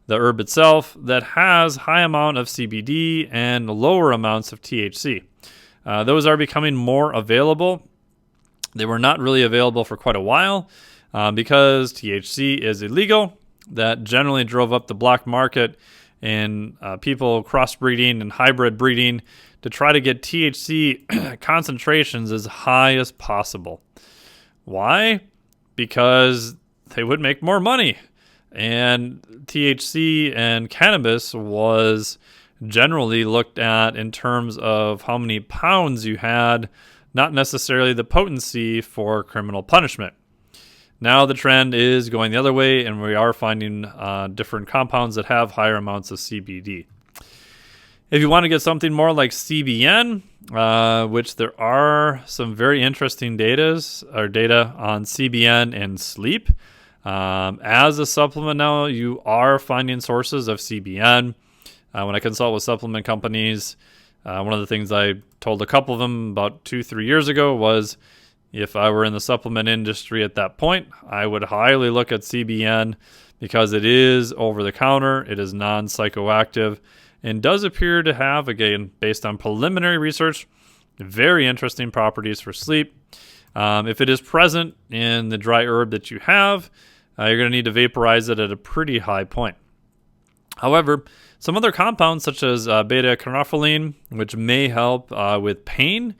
the herb itself, that has high amount of CBD and lower amounts of THC. Those are becoming more available. They were not really available for quite a while because THC is illegal. That generally drove up the black market and people crossbreeding and hybrid breeding to try to get THC concentrations as high as possible. Why? Because they would make more money. And THC and cannabis was generally looked at in terms of how many pounds you had, not necessarily the potency for criminal punishment. Now the trend is going the other way, and we are finding different compounds that have higher amounts of CBD. If you want to get something more like CBN, which there are some very interesting data on CBN and sleep. As a supplement now, you are finding sources of CBN. When I consult with supplement companies, one of the things I told a couple of them about 2-3 years ago was if I were in the supplement industry at that point, I would highly look at CBN because it is over-the-counter, it is non-psychoactive, and does appear to have, again, based on preliminary research, very interesting properties for sleep. If it is present in the dry herb that you have, you're going to need to vaporize it at a pretty high point. However, some other compounds such as beta-caryophyllene, which may help with pain,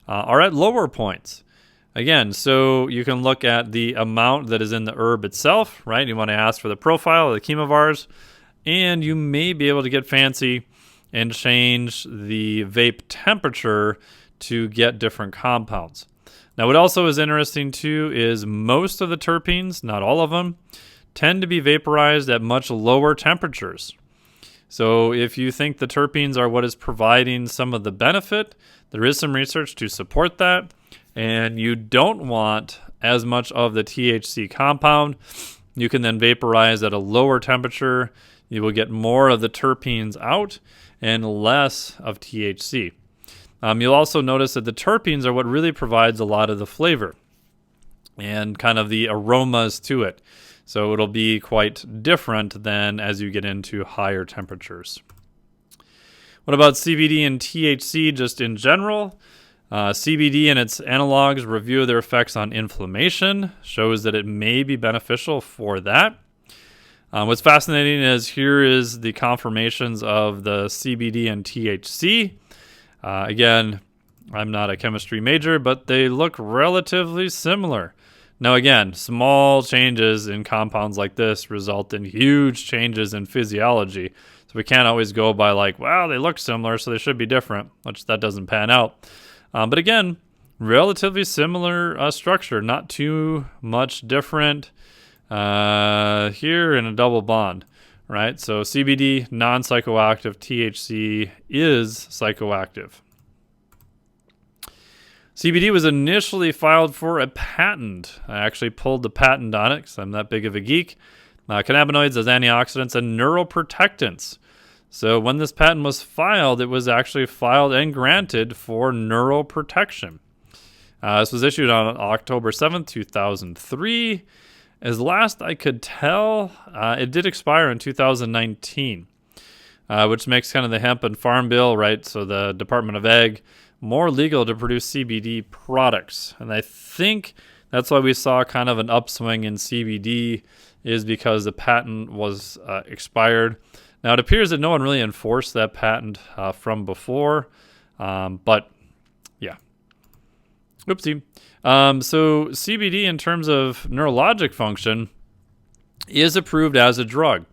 are at lower points. Again, so you can look at the amount that is in the herb itself, right? You want to ask for the profile of the chemovars, and you may be able to get fancy and change the vape temperature to get different compounds. Now, what also is interesting too is most of the terpenes, not all of them, tend to be vaporized at much lower temperatures. So if you think the terpenes are what is providing some of the benefit, there is some research to support that, and you don't want as much of the THC compound, you can then vaporize at a lower temperature. You will get more of the terpenes out and less of THC. You'll also notice that the terpenes are what really provides a lot of the flavor and kind of the aromas to it. So it'll be quite different than as you get into higher temperatures. What about CBD and THC just in general? CBD and its analogs review their effects on inflammation, shows that it may be beneficial for that. What's fascinating is here is the confirmations of the CBD and THC. Again, I'm not a chemistry major, but they look relatively similar. Now, again, small changes in compounds like this result in huge changes in physiology. So we can't always go by like, wow, they look similar, so they should be different, which that doesn't pan out. But again, relatively similar structure, not too much different here in a double bond, right? So CBD, non-psychoactive, THC is psychoactive. CBD was initially filed for a patent. I actually pulled the patent on it because I'm that big of a geek. Cannabinoids as antioxidants and neuroprotectants. So when this patent was filed, it was actually filed and granted for neuroprotection. This was issued on October 7th, 2003. As last I could tell, it did expire in 2019, which makes kind of the hemp and farm bill, right? So the Department of Ag, more legal to produce CBD products. And I think that's why we saw kind of an upswing in CBD is because the patent was expired. Now, it appears that no one really enforced that patent from before, but yeah. Oopsie. So CBD in terms of neurologic function is approved as a drug.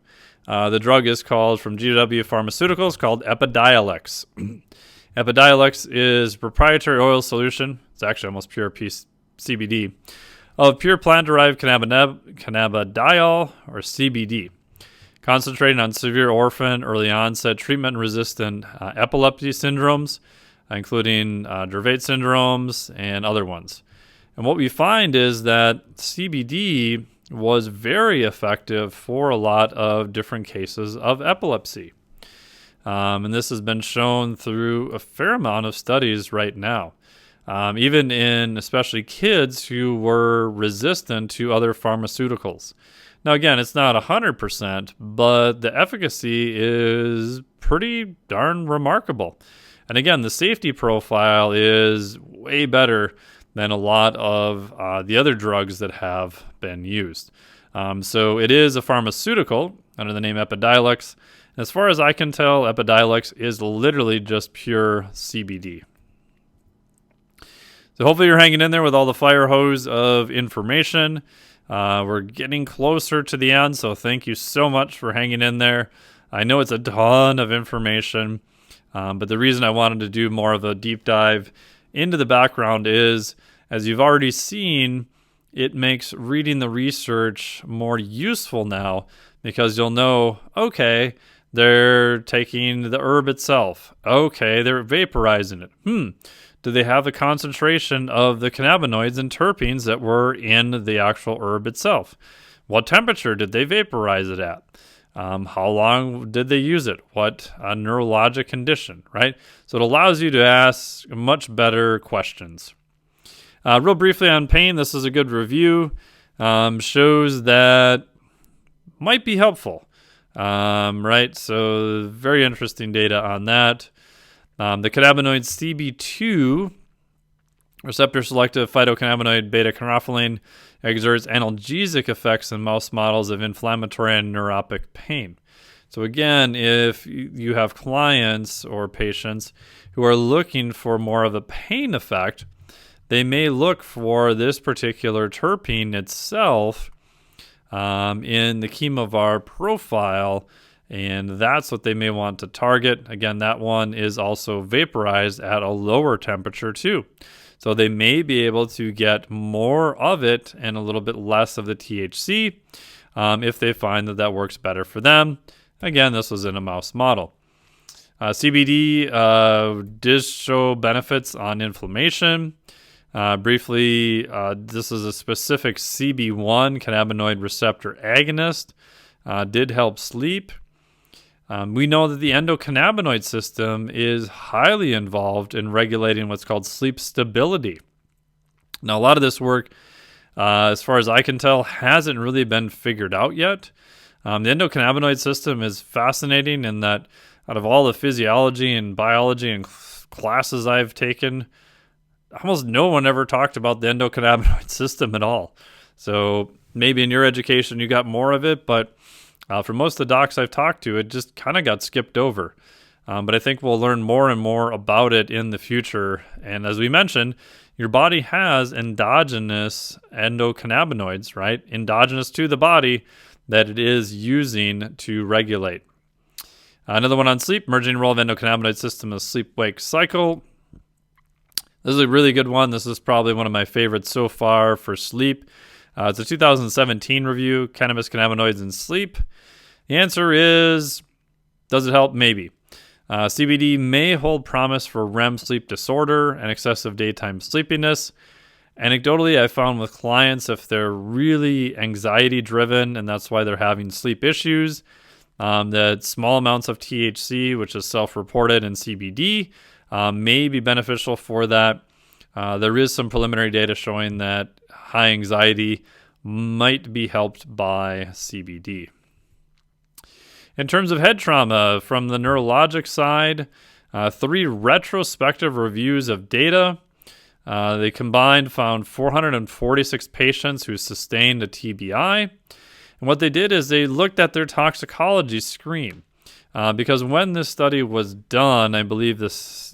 The drug is called, from GW Pharmaceuticals, called Epidiolex. Epidiolex is proprietary oil solution. It's actually almost pure CBD of pure plant-derived cannabidiol, or CBD, concentrating on severe orphan, early onset, treatment-resistant epilepsy syndromes, including Dravet syndromes and other ones. And what we find is that CBD was very effective for a lot of different cases of epilepsy. And this has been shown through a fair amount of studies right now, even in especially kids who were resistant to other pharmaceuticals. Now, again, it's not 100%, but the efficacy is pretty darn remarkable. And again, the safety profile is way better than a lot of the other drugs that have been used. So it is a pharmaceutical under the name Epidiolex. As far as I can tell, Epidiolex is literally just pure CBD. So hopefully you're hanging in there with all the fire hose of information. We're getting closer to the end, so thank you so much for hanging in there. I know it's a ton of information, but the reason I wanted to do more of a deep dive into the background is, as you've already seen, it makes reading the research more useful now because you'll know, okay, they're taking the herb itself. Okay, they're vaporizing it. Do they have the concentration of the cannabinoids and terpenes that were in the actual herb itself? What temperature did they vaporize it at? How long did they use it? What neurologic condition, right? So it allows you to ask much better questions. Real briefly on pain, this is a good review. Shows that might be helpful, right? So very interesting data on that. The cannabinoid CB2, receptor selective phytocannabinoid beta-caryophyllene, exerts analgesic effects in mouse models of inflammatory and neuropathic pain. So again, if you have clients or patients who are looking for more of a pain effect, they may look for this particular terpene itself in the chemovar profile, and that's what they may want to target. Again, that one is also vaporized at a lower temperature too. So they may be able to get more of it and a little bit less of the THC if they find that works better for them. Again, this was in a mouse model. CBD does show benefits on inflammation. Briefly, this is a specific CB1 cannabinoid receptor agonist. Did help sleep. We know that the endocannabinoid system is highly involved in regulating what's called sleep stability. Now, a lot of this work, as far as I can tell, hasn't really been figured out yet. The endocannabinoid system is fascinating in that out of all the physiology and biology and classes I've taken, almost no one ever talked about the endocannabinoid system at all. So maybe in your education you got more of it, but for most of the docs I've talked to, it just kind of got skipped over. But I think we'll learn more and more about it in the future. And as we mentioned, your body has endogenous endocannabinoids, right? Endogenous to the body that it is using to regulate. Another one on sleep, emerging role of endocannabinoid system is sleep-wake cycle. This is a really good one. This is probably one of my favorites so far for sleep. It's a 2017 review, Cannabis, Cannabinoids, and Sleep. The answer is, does it help? Maybe. CBD may hold promise for REM sleep disorder and excessive daytime sleepiness. Anecdotally, I found with clients, if they're really anxiety-driven and that's why they're having sleep issues, that small amounts of THC, which is self-reported in CBD, may be beneficial for that. There is some preliminary data showing that high anxiety might be helped by CBD. In terms of head trauma, from the neurologic side, 3 retrospective reviews of data. They combined found 446 patients who sustained a TBI. And what they did is they looked at their toxicology screen. Because when this study was done, I believe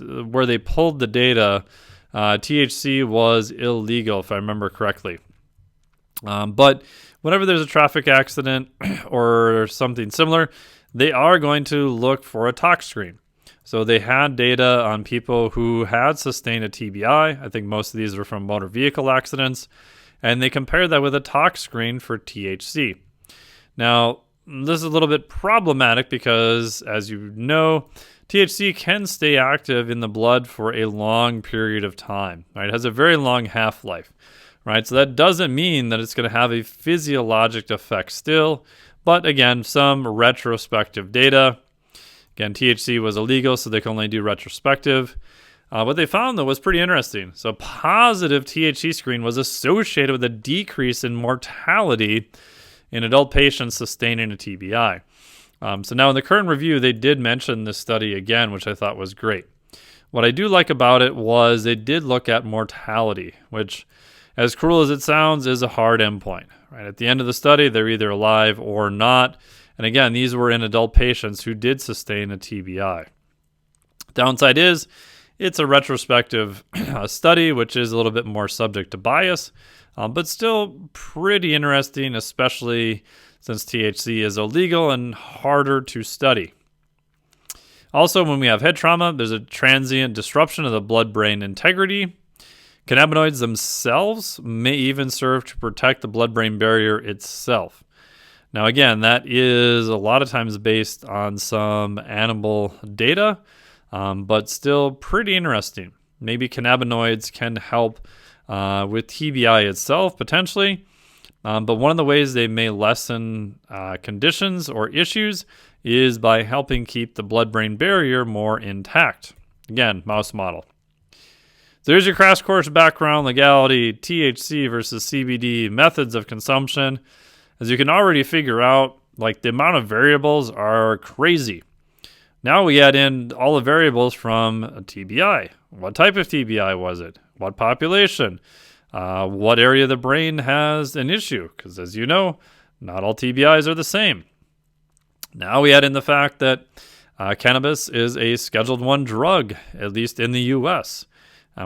where they pulled the data, THC was illegal, if I remember correctly. But whenever there's a traffic accident or something similar, they are going to look for a tox screen. So they had data on people who had sustained a TBI. I think most of these were from motor vehicle accidents. And they compared that with a tox screen for THC. Now, this is a little bit problematic because, as you know, THC can stay active in the blood for a long period of time. Right? It has a very long half-life. Right? So that doesn't mean that it's going to have a physiologic effect still. But again, some retrospective data. Again, THC was illegal, so they can only do retrospective. What they found, though, was pretty interesting. So positive THC screen was associated with a decrease in mortality in adult patients sustaining a TBI. So now in the current review, they did mention this study again, which I thought was great. What I do like about it was they did look at mortality, which, as cruel as it sounds, is a hard endpoint. Right? At the end of the study, they're either alive or not. And again, these were in adult patients who did sustain a TBI. Downside is it's a retrospective study, which is a little bit more subject to bias, but still pretty interesting, especially since THC is illegal and harder to study. Also, when we have head trauma, there's a transient disruption of the blood-brain integrity, Cannabinoids themselves may even serve to protect the blood-brain barrier itself. Now, again, that is a lot of times based on some animal data, but still pretty interesting. Maybe cannabinoids can help with TBI itself, potentially, but one of the ways they may lessen conditions or issues is by helping keep the blood-brain barrier more intact. Again, mouse model. So here's your crash course background, legality, THC versus CBD, methods of consumption. As you can already figure out, like the amount of variables are crazy. Now we add in all the variables from a TBI. What type of TBI was it? What population? What area of the brain has an issue? Because as you know, not all TBIs are the same. Now we add in the fact that cannabis is a Scheduled I drug, at least in the U.S.,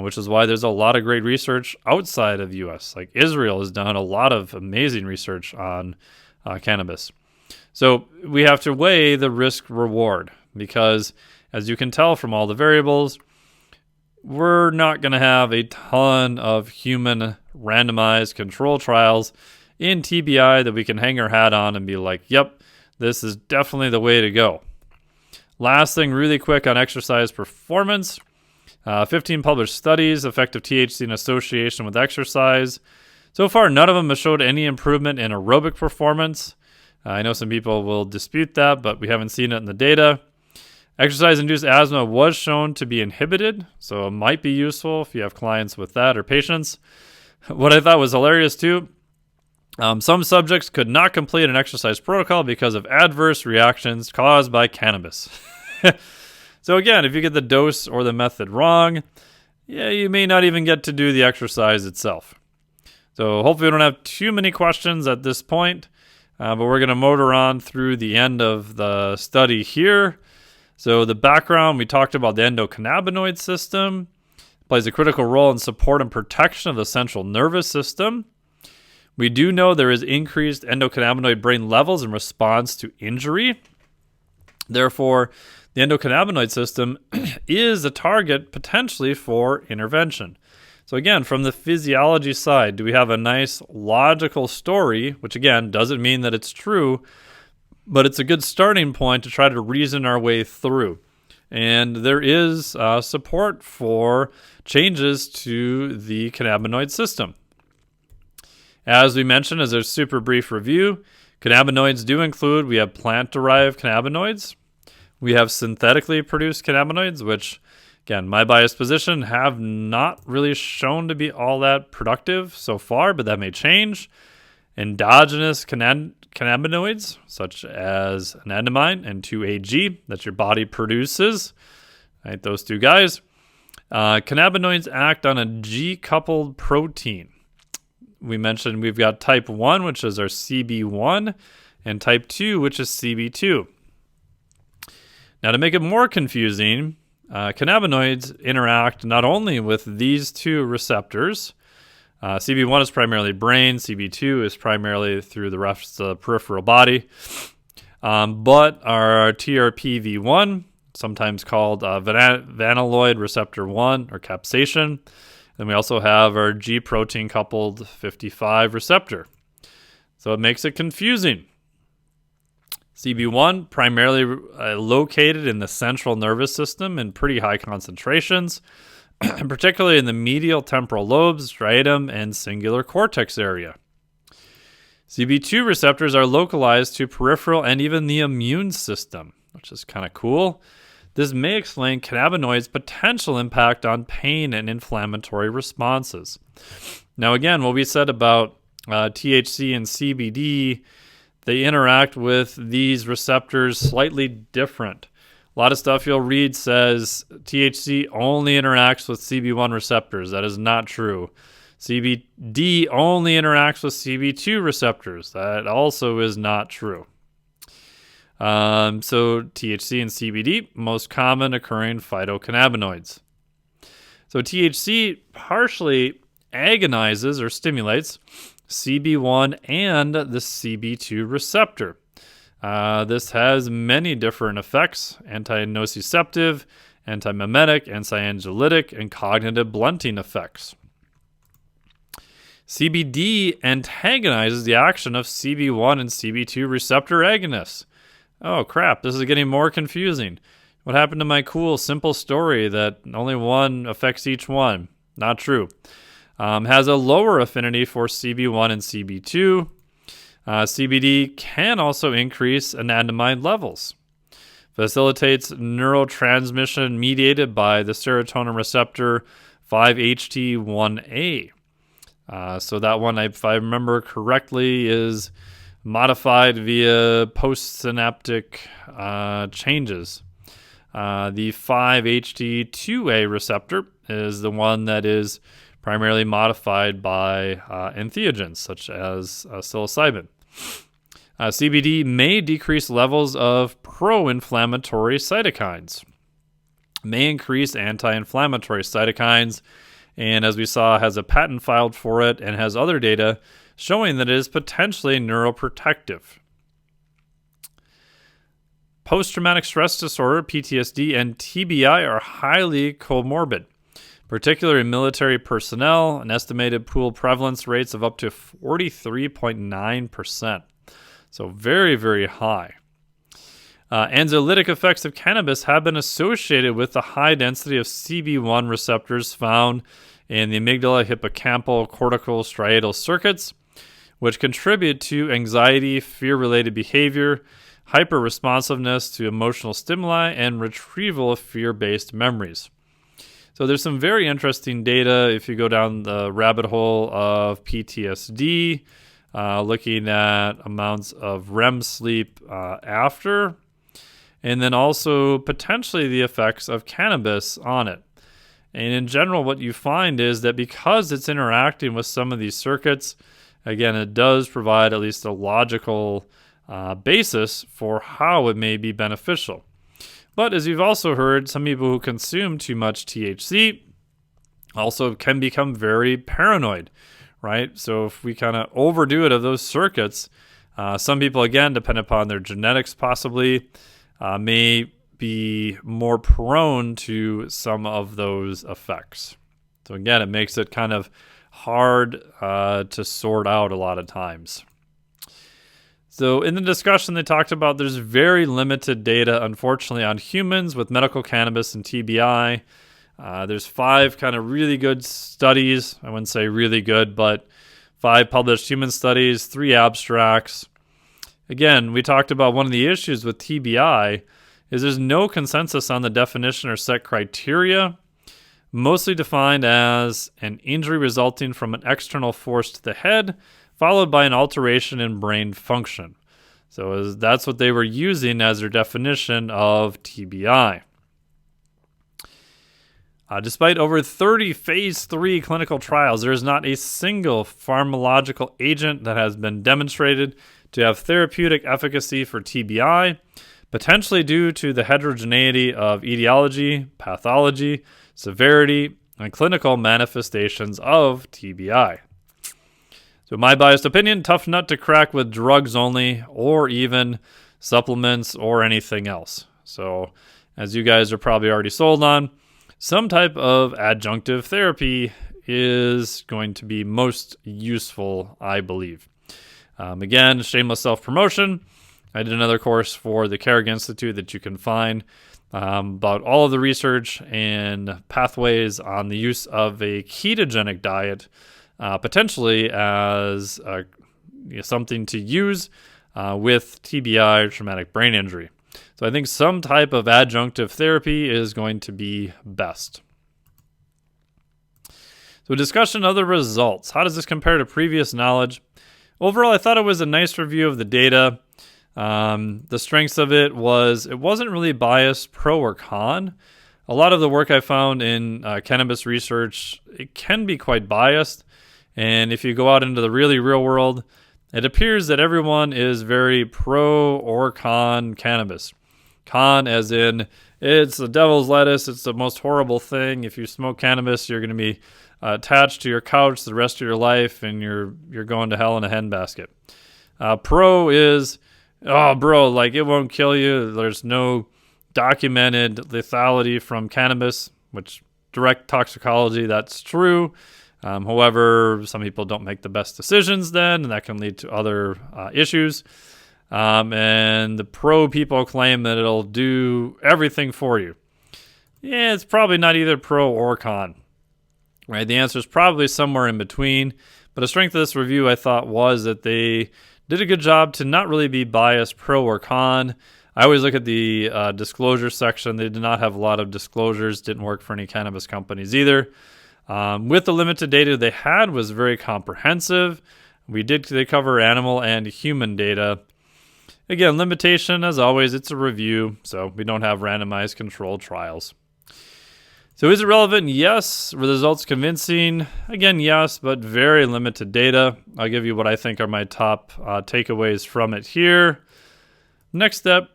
which is why there's a lot of great research outside of the U.S. Like Israel has done a lot of amazing research on cannabis. So we have to weigh the risk-reward because, as you can tell from all the variables, we're not going to have a ton of human randomized control trials in TBI that we can hang our hat on and be like, yep, this is definitely the way to go. Last thing really quick on exercise performance. 15 published studies, effective THC in association with exercise. So far, none of them have showed any improvement in aerobic performance. I know some people will dispute that, but we haven't seen it in the data. Exercise-induced asthma was shown to be inhibited, so it might be useful if you have clients with that or patients. What I thought was hilarious, too, some subjects could not complete an exercise protocol because of adverse reactions caused by cannabis. So again, if you get the dose or the method wrong, you may not even get to do the exercise itself. So hopefully we don't have too many questions at this point, but we're going to motor on through the end of the study here. So the background, we talked about the endocannabinoid system. It plays a critical role in support and protection of the central nervous system. We do know there is increased endocannabinoid brain levels in response to injury. Therefore, the endocannabinoid system is a target potentially for intervention. So again, from the physiology side, do we have a nice logical story, which again doesn't mean that it's true, but it's a good starting point to try to reason our way through. And there is support for changes to the cannabinoid system. As we mentioned, as a super brief review, cannabinoids do include, we have plant-derived cannabinoids. We have synthetically produced cannabinoids, which, again, my biased position, have not really shown to be all that productive so far, but that may change. Endogenous cannabinoids, such as anandamide and 2-AG, that your body produces, right, those two guys. Cannabinoids act on a G-coupled protein. We mentioned we've got type 1, which is our CB1, and type 2, which is CB2. Now, to make it more confusing, cannabinoids interact not only with these two receptors. CB1 is primarily brain, CB2 is primarily through the rest of the peripheral body, but our TRPV1, sometimes called vanilloid receptor 1 or capsaicin. Then we also have our G protein coupled 55 receptor. So it makes it confusing. CB1 primarily located in the central nervous system in pretty high concentrations, and particularly in the medial temporal lobes, striatum, and cingulate cortex area. CB2 receptors are localized to peripheral and even the immune system, which is kind of cool. This may explain cannabinoids' potential impact on pain and inflammatory responses. Now, again, what we said about THC and CBD, they interact with these receptors slightly different. A lot of stuff you'll read says THC only interacts with CB1 receptors. That is not true. CBD only interacts with CB2 receptors. That also is not true. So THC and CBD, most common occurring phytocannabinoids. So THC partially agonizes or stimulates CB1 and the CB2 receptor. This has many different effects: anti-nociceptive, anti-mimetic, anti-anxiolytic, and cognitive blunting effects. CBD antagonizes the action of CB1 and CB2 receptor agonists. Oh crap, this is getting more confusing. What happened to my cool, simple story that only one affects each one? Not true. Has a lower affinity for CB1 and CB2. CBD can also increase anandamide levels. Facilitates neurotransmission mediated by the serotonin receptor 5-HT1A. So that one, if I remember correctly, is modified via postsynaptic changes. The 5-HT2A receptor is the one that is primarily modified by entheogens, such as psilocybin. CBD may decrease levels of pro-inflammatory cytokines, may increase anti-inflammatory cytokines, and as we saw, has a patent filed for it and has other data showing that it is potentially neuroprotective. Post-traumatic stress disorder, PTSD, and TBI are highly comorbid, particularly in military personnel, an estimated pool prevalence rates of up to 43.9%. So very, very high. Anxiolytic effects of cannabis have been associated with the high density of CB1 receptors found in the amygdala, hippocampal, cortical, striatal circuits, which contribute to anxiety, fear-related behavior, hyper-responsiveness to emotional stimuli, and retrieval of fear-based memories. So there's some very interesting data if you go down the rabbit hole of PTSD, looking at amounts of REM sleep after, and then also potentially the effects of cannabis on it. And in general, what you find is that because it's interacting with some of these circuits, again, it does provide at least a logical basis for how it may be beneficial. But as you've also heard, some people who consume too much THC also can become very paranoid, right? So if we kind of overdo it of those circuits, some people, again, depending upon their genetics possibly, may be more prone to some of those effects. So again, it makes it kind of hard to sort out a lot of times. So in the discussion, they talked about there's very limited data, unfortunately, on humans with medical cannabis and TBI. There's 5 kind of really good studies. I wouldn't say really good, but 5 published human studies, 3 abstracts. Again, we talked about one of the issues with TBI is there's no consensus on the definition or set criteria, mostly defined as an injury resulting from an external force to the head, followed by an alteration in brain function. So that's what they were using as their definition of TBI. Despite over 30 phase 3 clinical trials, there is not a single pharmacological agent that has been demonstrated to have therapeutic efficacy for TBI, potentially due to the heterogeneity of etiology, pathology, severity, and clinical manifestations of TBI. So my biased opinion, tough nut to crack with drugs only, or even supplements or anything else. So as you guys are probably already sold on, some type of adjunctive therapy is going to be most useful, I believe. Again, shameless self-promotion. I did another course for the Carrick Institute that you can find about all of the research and pathways on the use of a ketogenic diet, potentially as something to use with TBI or traumatic brain injury. So I think some type of adjunctive therapy is going to be best. So discussion of the results. How does this compare to previous knowledge? Overall, I thought it was a nice review of the data. The strengths of it wasn't really biased pro or con. A lot of the work I found in cannabis research, it can be quite biased. And if you go out into the really real world, it appears that everyone is very pro or con cannabis. Con as in, it's the devil's lettuce, it's the most horrible thing. If you smoke cannabis, you're going to be attached to your couch the rest of your life, and you're going to hell in a handbasket. Pro is, oh, bro, like it won't kill you. There's no documented lethality from cannabis, which direct toxicology, that's true. However, some people don't make the best decisions then, and that can lead to other issues. And the pro people claim that it'll do everything for you. Yeah, it's probably not either pro or con. Right? The answer is probably somewhere in between. But a strength of this review, I thought, was that they did a good job to not really be biased pro or con. I always look at the disclosure section. They did not have a lot of disclosures. Didn't work for any cannabis companies either. With the limited data they had was very comprehensive. They cover animal and human data. Again, limitation, as always, it's a review, so we don't have randomized controlled trials. So is it relevant? Yes. Were the results convincing? Again, yes, but very limited data. I'll give you what I think are my top takeaways from it here. Next step,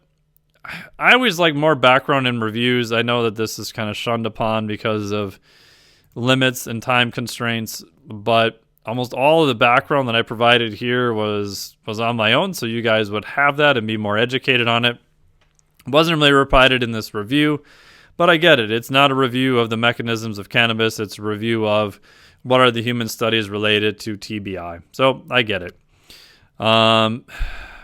I always like more background in reviews. I know that this is kind of shunned upon because of limits and time constraints, but almost all of the background that I provided here was on my own, so you guys would have that and be more educated on it. It wasn't really provided in this review, but I get it. It's not a review of the mechanisms of cannabis. It's a review of what are the human studies related to TBI. So I get it.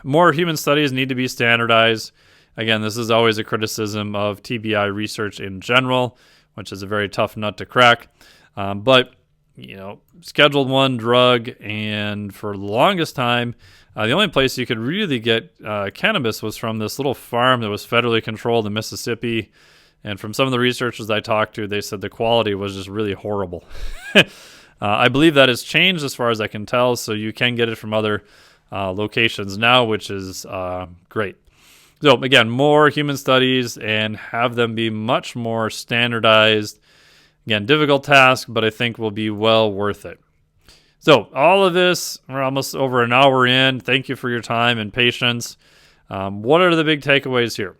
More human studies need to be standardized. Again, this is always a criticism of TBI research in general, which is a very tough nut to crack. But Scheduled 1 drug, and for the longest time, the only place you could really get cannabis was from this little farm that was federally controlled in Mississippi. And from some of the researchers I talked to, they said the quality was just really horrible. I believe that has changed as far as I can tell, so you can get it from other locations now, which is great. So again, more human studies and have them be much more standardized. Again, difficult task, but I think will be well worth it. So all of this, we're almost over an hour in. Thank you for your time and patience. What are the big takeaways here?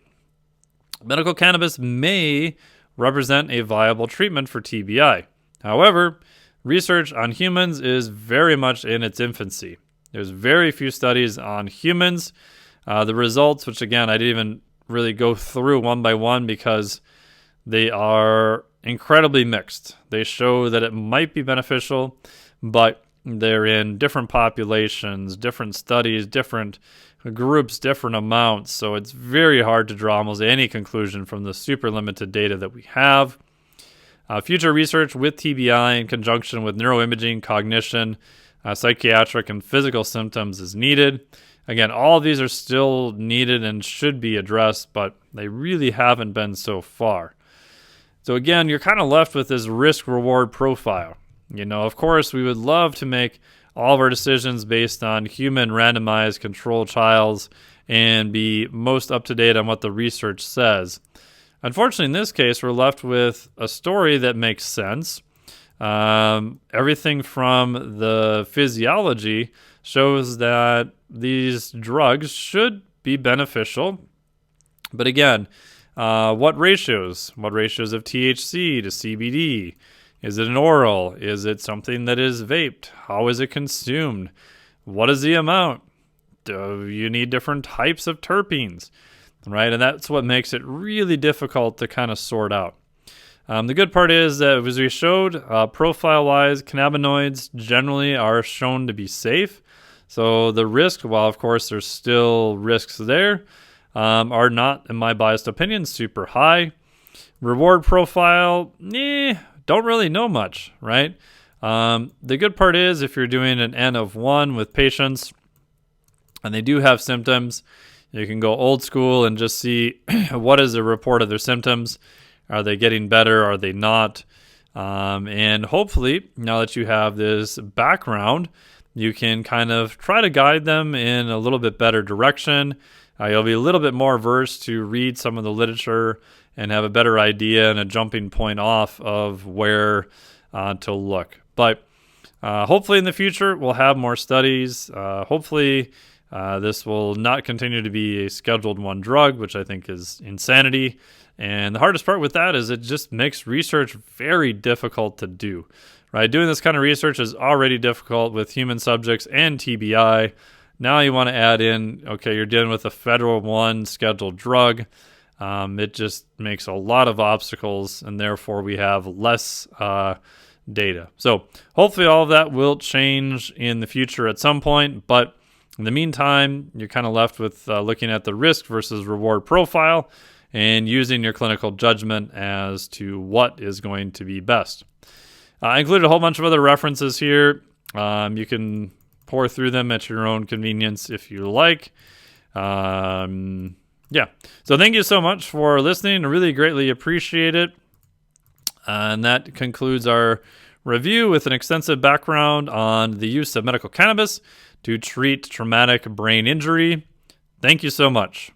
Medical cannabis may represent a viable treatment for TBI. However, research on humans is very much in its infancy. There's very few studies on humans. The results, which again, I didn't even really go through one by one because they are incredibly mixed. They show that it might be beneficial, but they're in different populations, different studies, different groups, different amounts. So it's very hard to draw almost any conclusion from the super limited data that we have. Future research with TBI in conjunction with neuroimaging, cognition, psychiatric, and physical symptoms is needed. Again, all of these are still needed and should be addressed, but they really haven't been so far. So again, you're kind of left with this risk-reward profile. Of course, we would love to make all of our decisions based on human randomized controlled trials and be most up-to-date on what the research says. Unfortunately, in this case, we're left with a story that makes sense. Everything from the physiology shows that these drugs should be beneficial. But again, what ratios? What ratios of THC to CBD? Is it an oral? Is it something that is vaped? How is it consumed? What is the amount? Do you need different types of terpenes? Right? And that's what makes it really difficult to kind of sort out. The good part is that, as we showed, profile-wise, cannabinoids generally are shown to be safe. So the risk, while of course there's still risks there, are not, in my biased opinion, super high. Reward profile, don't really know much, right? The good part is if you're doing an N of 1 with patients and they do have symptoms, you can go old school and just see what is the report of their symptoms. Are they getting better? Are they not? And hopefully, now that you have this background, you can kind of try to guide them in a little bit better direction. You'll be a little bit more versed to read some of the literature and have a better idea and a jumping point off of where to look. But hopefully in the future, we'll have more studies. Hopefully this will not continue to be a Scheduled 1 drug, which I think is insanity. And the hardest part with that is it just makes research very difficult to do. Right? Doing this kind of research is already difficult with human subjects and TBI. Now you want to add in, okay, you're dealing with a Federal 1 scheduled drug. It just makes a lot of obstacles, and therefore we have less data. So hopefully all of that will change in the future at some point, but in the meantime, you're kind of left with looking at the risk versus reward profile and using your clinical judgment as to what is going to be best. I included a whole bunch of other references here. You can pour through them at your own convenience if you like. Yeah. So thank you so much for listening. I really greatly appreciate it. And that concludes our review with an extensive background on the use of medical cannabis to treat traumatic brain injury. Thank you so much.